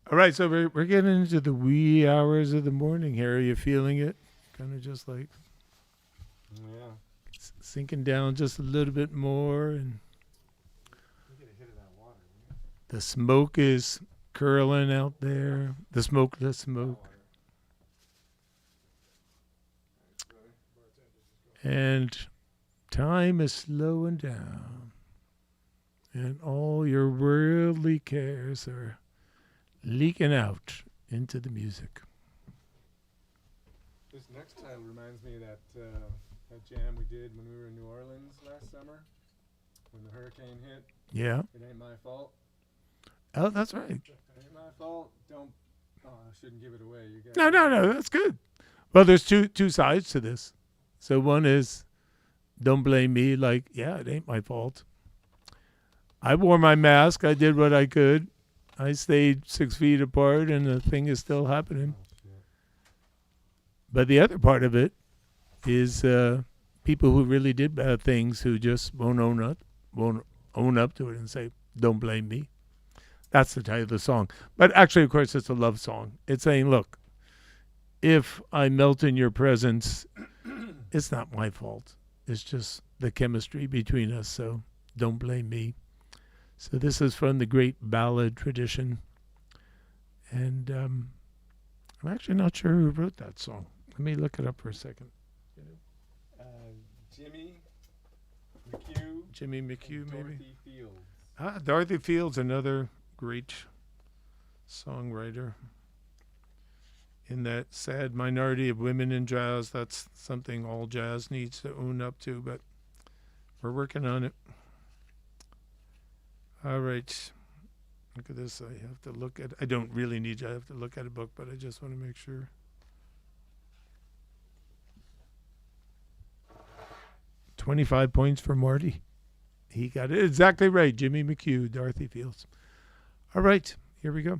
All right, so we're getting into the wee hours of the morning here. Are you feeling it? Kind of just like Yeah. sinking down just a little bit more, and You get a hit of that water. the smoke is curling out there. The smokeless smoke. And time is slowing down. And all your worldly cares are leaking out into the music. This next title reminds me of that jam we did when we were in New Orleans last summer, when the hurricane hit. Yeah. It ain't my fault. Oh, that's right. It ain't my fault. Don't. Oh, I shouldn't give it away. You guys. No. That's good. Well, there's two sides to this. So one is, don't blame me. Like, yeah, it ain't my fault. I wore my mask. I did what I could. I stayed 6 feet apart, and the thing is still happening. Oh, shit. But the other part of it is people who really did bad things who just won't own up to it and say, don't blame me. That's the title of the song. But actually, of course, it's a love song. It's saying, look, if I melt in your presence, it's not my fault. It's just the chemistry between us, so don't blame me. So this is from the great ballad tradition. And I'm actually not sure who wrote that song. Let me look it up for a second. Jimmy McHugh. Jimmy McHugh, and maybe? Dorothy Fields. Dorothy Fields, another great songwriter. In that sad minority of women in jazz, that's something all jazz needs to own up to, but we're working on it. All right. Look at this. I don't really need to. I have to look at a book, but I just want to make sure. 25 points for Marty. He got it exactly right. Jimmy McHugh, Dorothy Fields. All right, here we go.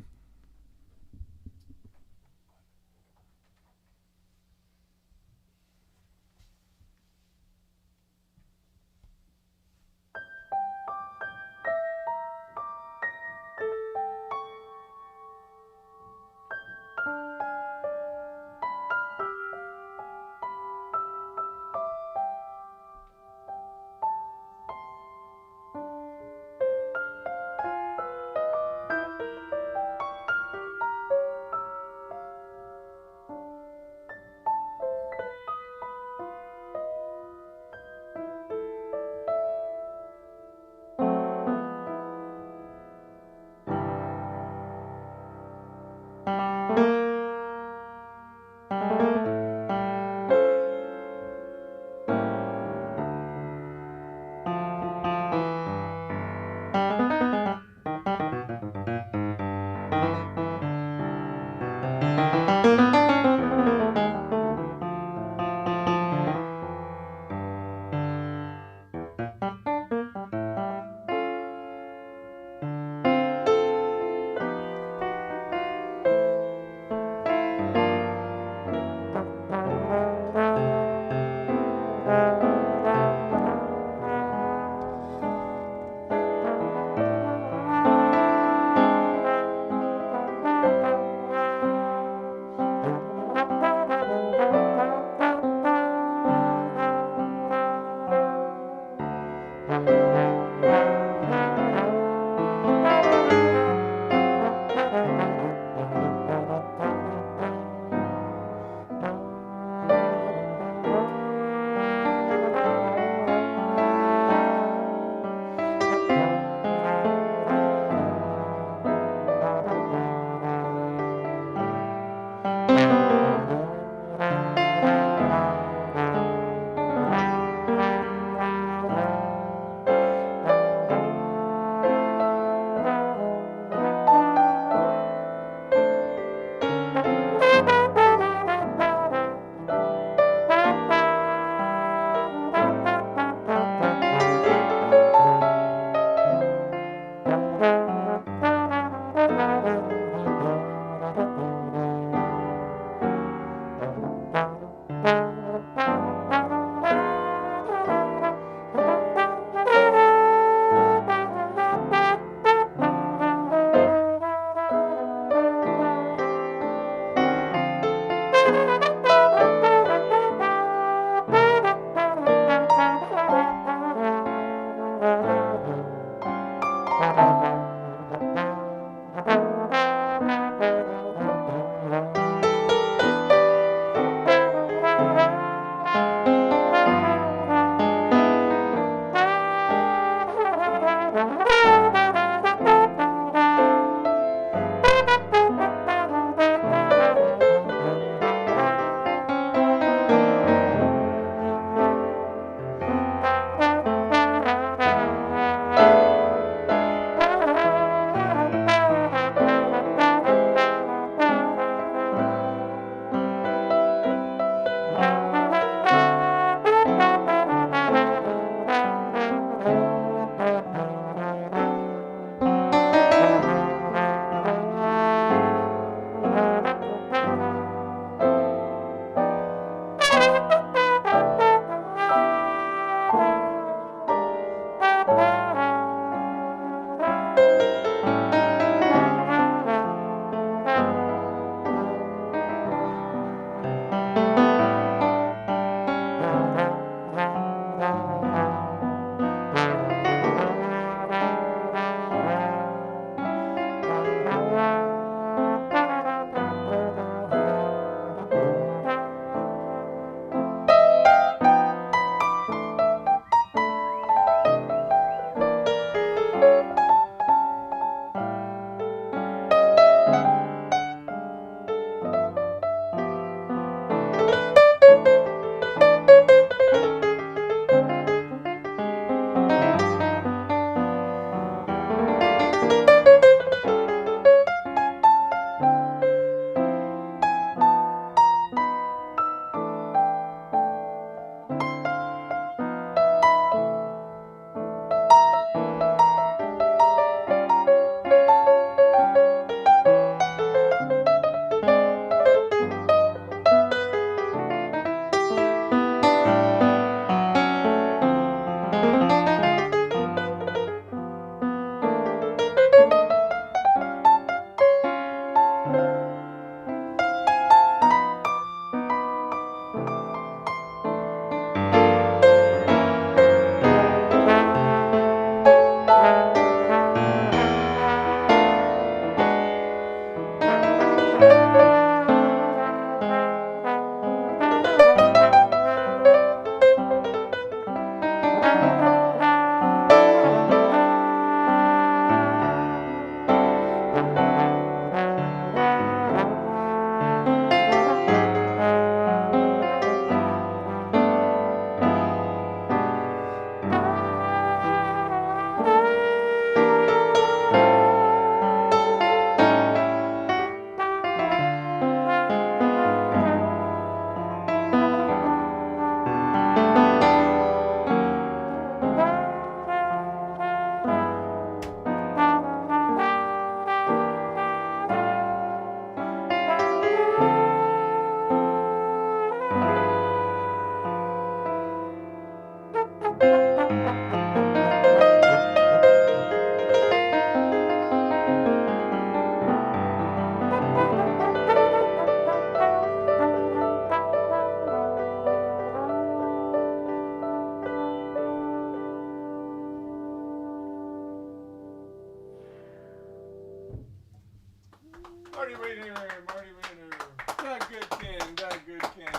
Marty Wehner, Marty Wehner. Doug Goodkin, Doug Goodkin.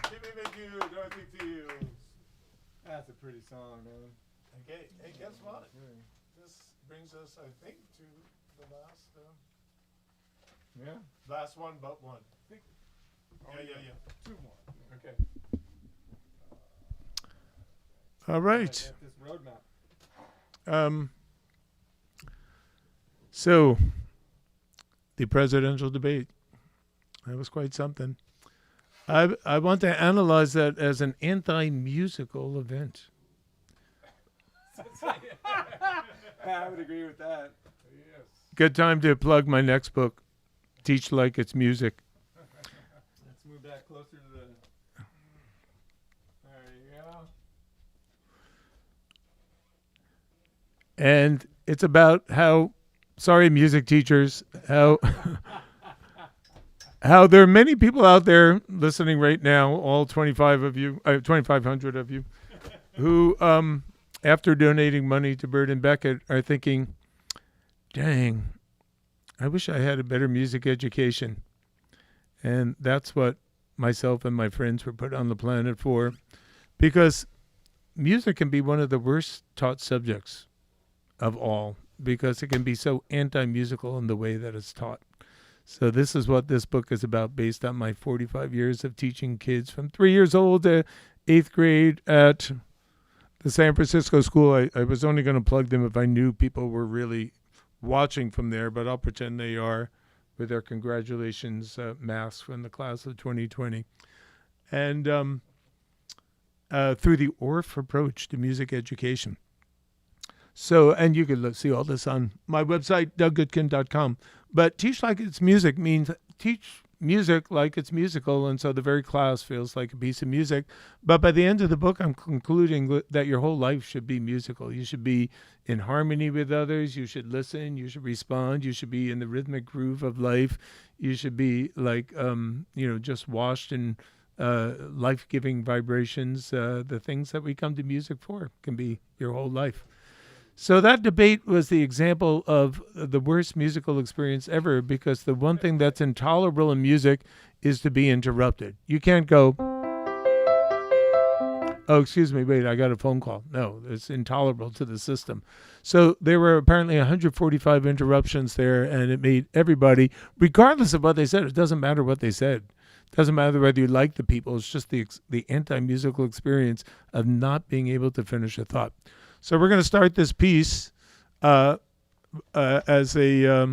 Jimmy McHugh, Dorothy Fields. That's a pretty song, man. Okay, hey, guess what? This brings us, I think, to the Yeah. last one but one. Yeah. Two more. Okay. All right. At this roadmap. So, the presidential debate. That was quite something. I want to analyze that as an anti-musical event. I would agree with that. Yes. Good time to plug my next book, Teach Like It's Music. Let's move that closer to the. There you go. And it's about how, sorry, music teachers, how how there are many people out there listening right now, all 2,500 of you, who, after donating money to Bird and Beckett, are thinking, dang, I wish I had a better music education. And that's what myself and my friends were put on the planet for, because music can be one of the worst taught subjects of all, because it can be so anti-musical in the way that it's taught. So this is what this book is about, based on my 45 years of teaching kids from 3 years old to 8th grade at the San Francisco school. I was only going to plug them if I knew people were really watching from there, but I'll pretend they are, with their congratulations masks from the class of 2020. And through the ORF approach to music education. So, and you can see all this on my website, douggoodkin.com. But teach like it's music means teach music like it's musical, and so the very class feels like a piece of music. But by the end of the book, I'm concluding that your whole life should be musical. You should be in harmony with others. You should listen. You should respond. You should be in the rhythmic groove of life. You should be like, just washed in life-giving vibrations. The things that we come to music for can be your whole life. So that debate was the example of the worst musical experience ever, because the one thing that's intolerable in music is to be interrupted. You can't go, oh, excuse me, wait, I got a phone call. No, it's intolerable to the system. So there were apparently 145 interruptions there, and it made everybody, regardless of what they said, it doesn't matter what they said. It doesn't matter whether you like the people. It's just the anti-musical experience of not being able to finish a thought. So we're going to start this piece as a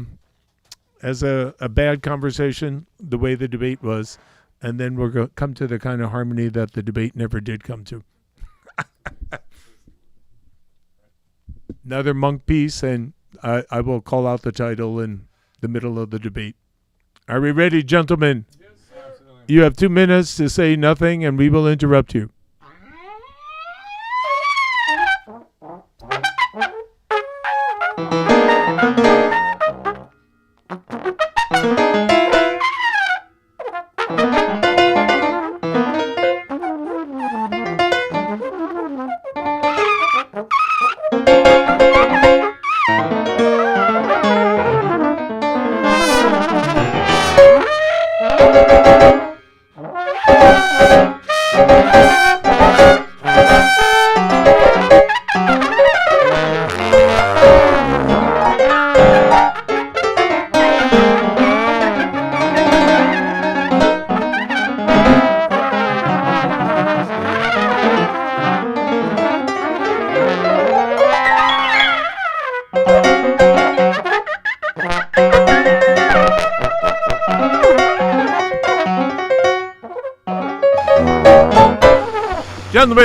bad conversation, the way the debate was, and then we're going to come to the kind of harmony that the debate never did come to. Another Monk piece, and I will call out the title in the middle of the debate. Are we ready, gentlemen? Yes, sir. Absolutely. You have 2 minutes to say nothing, and we will interrupt you.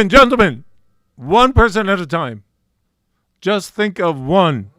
Gentlemen, one person at a time. Just think of one.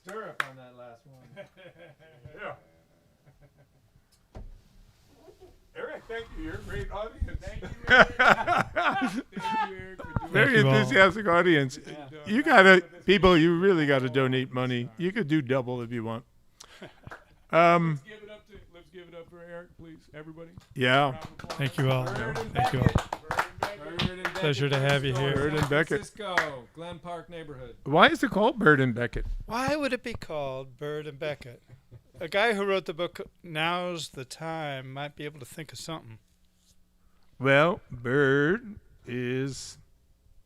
stirrup on that last one. Yeah. Eric, thank you. You're a great audience. Thank you, Eric. Thank you, Eric, for doing Very Thank you all. enthusiastic audience. Yeah. You gotta, people. You really gotta donate money. You could do double if you want. Let's give it up for Eric, please, everybody. Yeah. Round of applause. Thank you all. Bird and Thank you all. Beckett. Bird and Beckett. Bird and Beckett Pleasure to have you Bookstore, here. Bird and San Beckett. Francisco, Glen Park neighborhood. Why is it called Bird and Beckett? Why would it be called Bird and Beckett? A guy who wrote the book Now's the Time might be able to think of something. Well, Bird is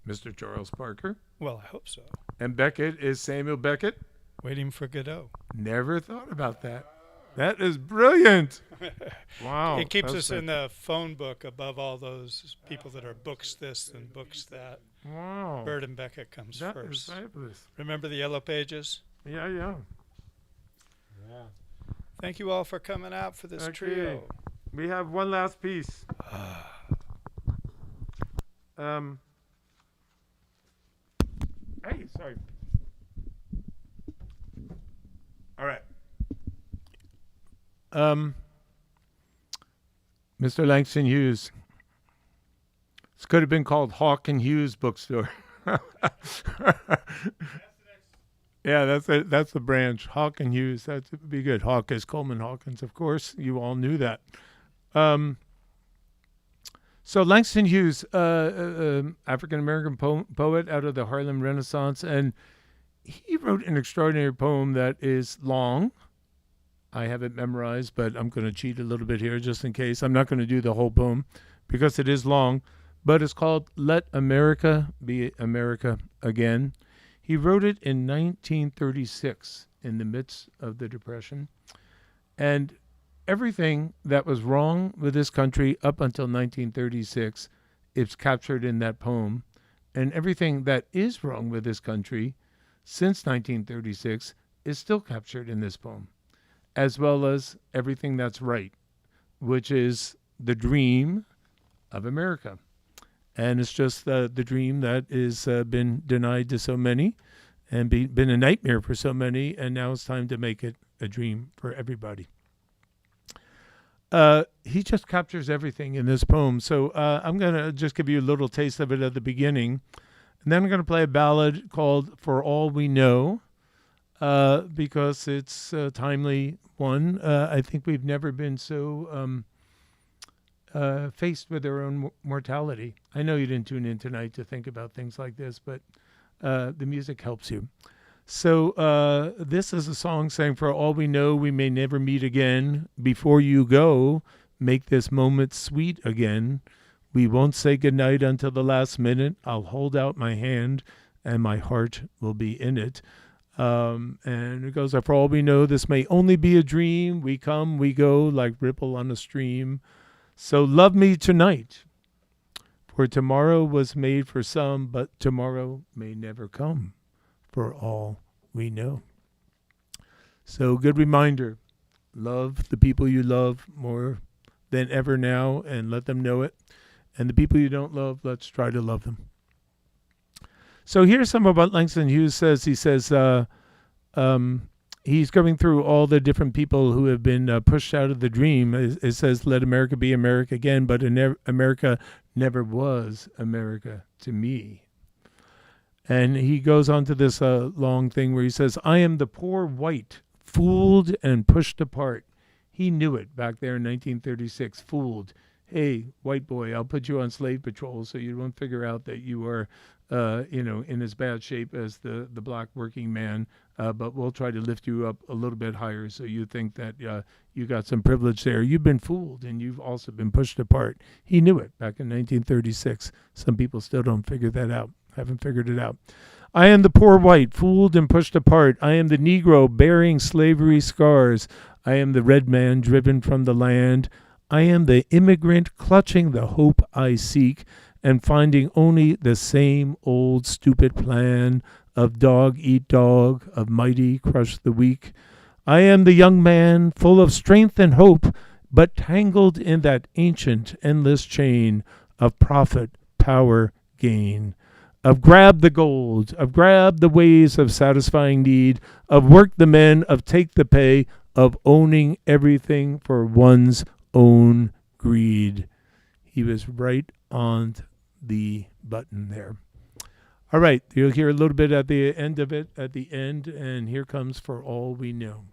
Mr. Charles Parker, Well, I hope so. and Beckett is Samuel Beckett. Waiting for Godot. Never thought about that. That is brilliant. Wow. It keeps that's us in the phone book above all those people that are books this and books that. Wow. Bird and Beckett comes That is first. fabulous. Remember the yellow pages? Yeah. Yeah. Thank you all for coming out for this Okay. trio. We have one last piece. Hey, sorry. All right. Mr. Langston Hughes. This could have been called Hawk and Hughes Bookstore. Yeah, that's it. That's the branch. Hawk and Hughes. That would be good. Hawk is Coleman Hawkins, of course. You all knew that. So Langston Hughes, African-American poet out of the Harlem Renaissance, and he wrote an extraordinary poem that is long. I have it memorized, but I'm going to cheat a little bit here just in case. I'm not going to do the whole poem because it is long, but it's called Let America Be America Again. He wrote it in 1936 in the midst of the Depression. And everything that was wrong with this country up until 1936 is captured in that poem. And everything that is wrong with this country since 1936 is still captured in this poem, as well as everything that's right, which is the dream of America. And it's just the dream that is been denied to so many and been a nightmare for so many, and now it's time to make it a dream for everybody. He just captures everything in this poem. So I'm going to just give you a little taste of it at the beginning. And then I'm going to play a ballad called For All We Know, because it's a timely one. I think we've never been so faced with our own mortality. I know you didn't tune in tonight to think about things like this, but the music helps you. So this is a song saying, for all we know, we may never meet again. Before you go, make this moment sweet again. We won't say goodnight until the last minute. I'll hold out my hand and my heart will be in it. And it goes, for all we know, this may only be a dream. We come, we go like ripple on a stream. So love me tonight. For tomorrow was made for some, but tomorrow may never come. For all we know. So good reminder, love the people you love more than ever now and let them know it. And the people you don't love, let's try to love them. So here's some of what Langston Hughes says. He says he's going through all the different people who have been pushed out of the dream. It says, let America be America again, but America never was America to me. And he goes on to this long thing where he says, I am the poor white, fooled and pushed apart. He knew it back there in 1936, fooled. Hey, white boy, I'll put you on slave patrol so you won't figure out that you are, in as bad shape as the black working man, but we'll try to lift you up a little bit higher so you think that you got some privilege there. You've been fooled and you've also been pushed apart. He knew it back in 1936. Some people still don't figure that out. Haven't figured it out. I am the poor white, fooled and pushed apart. I am the Negro bearing slavery scars. I am the red man driven from the land. I am the immigrant clutching the hope I seek and finding only the same old stupid plan of dog eat dog, of mighty crush the weak. I am the young man full of strength and hope, but tangled in that ancient endless chain of profit, power, gain. of grab the gold, of grab the ways of satisfying need, of work the men, of take the pay, of owning everything for one's own greed. He was right on the button there. All right, you'll hear a little bit at the end of it, at the end, and here comes For All We Know.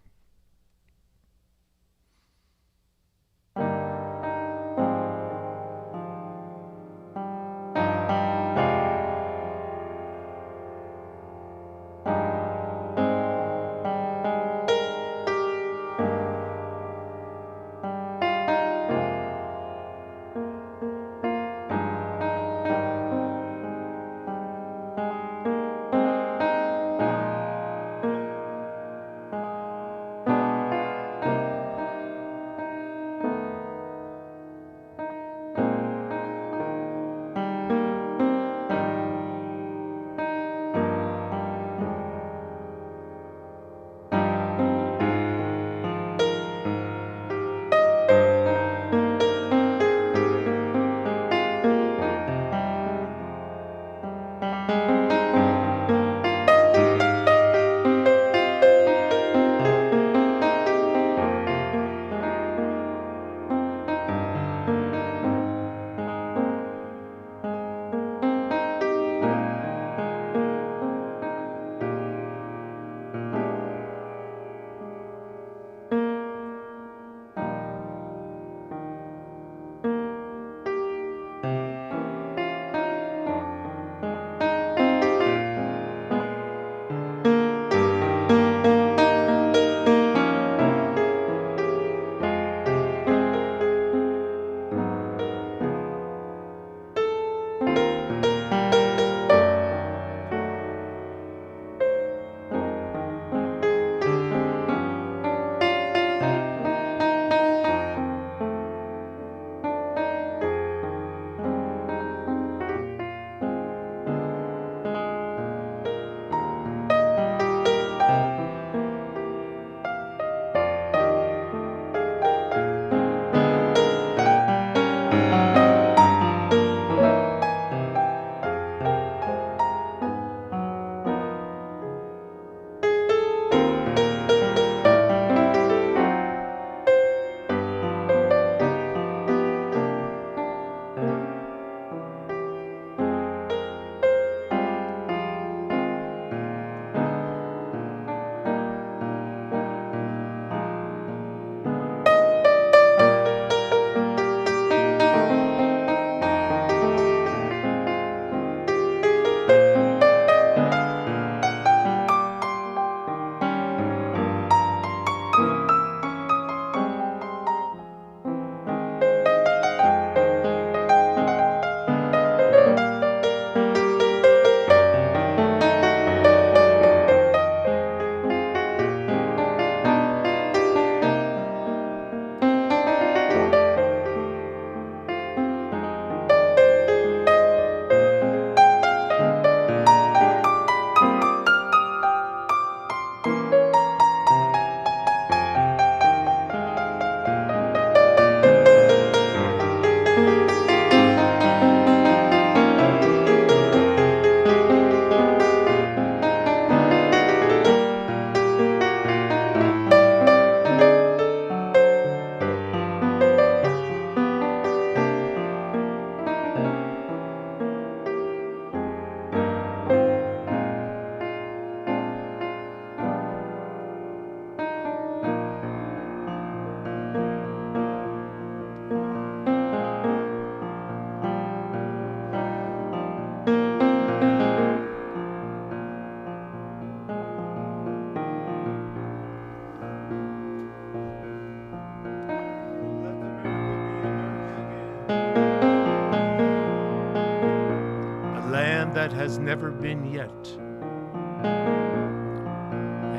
That has never been yet,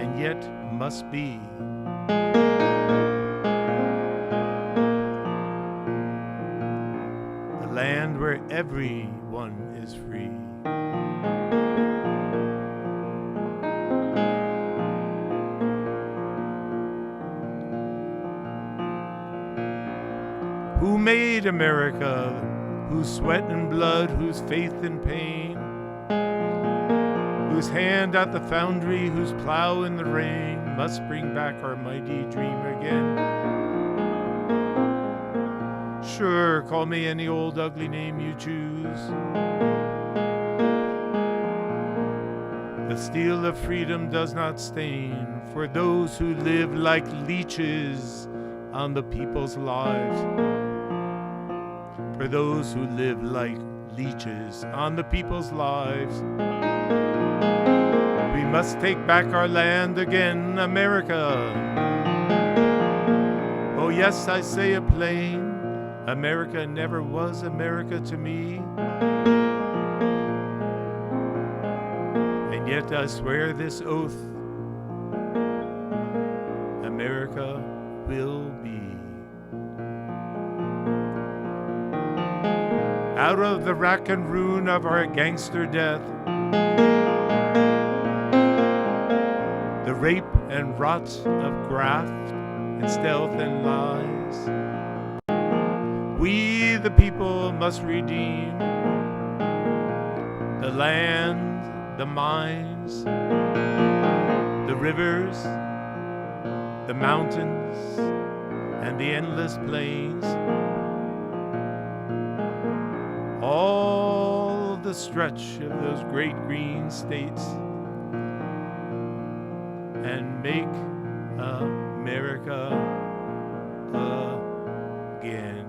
and yet must be. The land where everyone is free. Who made America? Whose sweat and blood, whose faith and pain whose hand at the foundry, whose plow in the rain must bring back our mighty dream again. Sure, call me any old ugly name you choose. The steel of freedom does not stain for those who live like leeches on the people's lives. For those who live like leeches on the people's lives. We must take back our land again, America. Oh yes, I say it plain, America never was America to me. And yet I swear this oath, America will be. Out of the rack and ruin of our gangster death, the rape and rot of graft and stealth and lies, we the people must redeem the land, the mines, the rivers, the mountains, and the endless plains. All the stretch of those great green states, and make America again.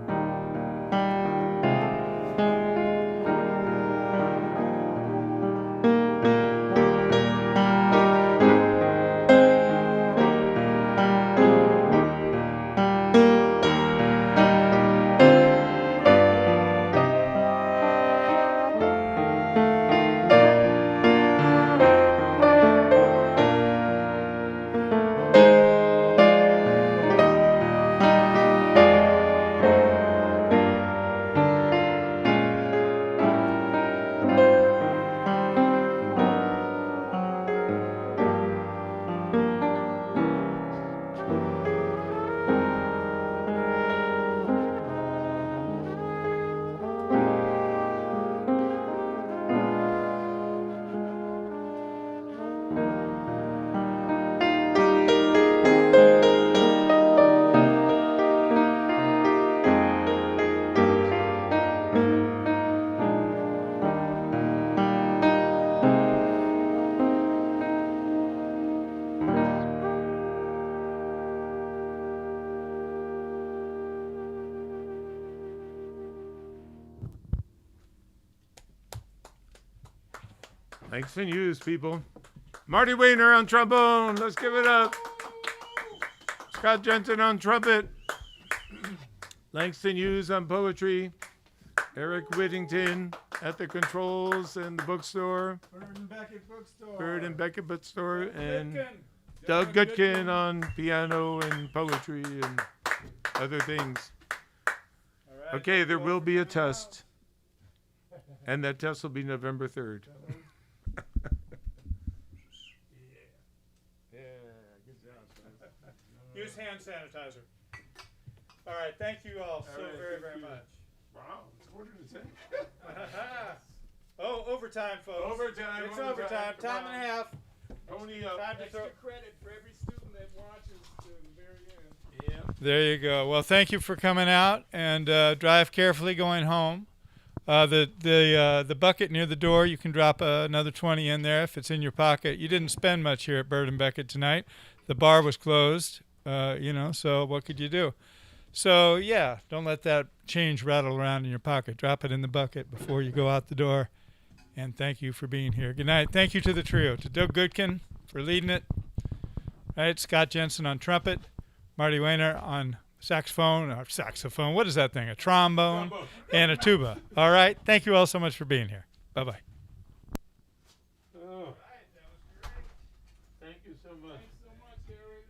Langston Hughes, people. Marty Wehner on trombone. Let's give it up. Scott Jensen on trumpet. Langston Hughes on poetry. Eric Whittington at the controls and the bookstore. Bird and Beckett Bookstore. Bird and Beckett Bookstore. And Doug Goodkin on piano and poetry and other things. Okay, there will be a test. And that test will be November 3rd. Use hand sanitizer. All right, thank you all so very, very much. Wow, it's 9:45. Oh, overtime, folks. Overtime. It's overtime. Time and a half. Pony up. Time to throw. Extra credit for every student that watches to the very end. Yeah. There you go. Well, thank you for coming out, and drive carefully going home. The bucket near the door, you can drop another 20 in there if it's in your pocket. You didn't spend much here at Bird and Beckett tonight. The bar was closed, so what could you do? So, yeah, don't let that change rattle around in your pocket. Drop it in the bucket before you go out the door. And thank you for being here. Good night. Thank you to the trio, to Doug Goodkin for leading it. Right, Scott Jensen on trumpet, Marty Wehner on saxophone. What is that thing? A trombone and a tuba. All right. Thank you all so much for being here. Bye-bye. Oh. Thank you so much. Thanks so much, Harry.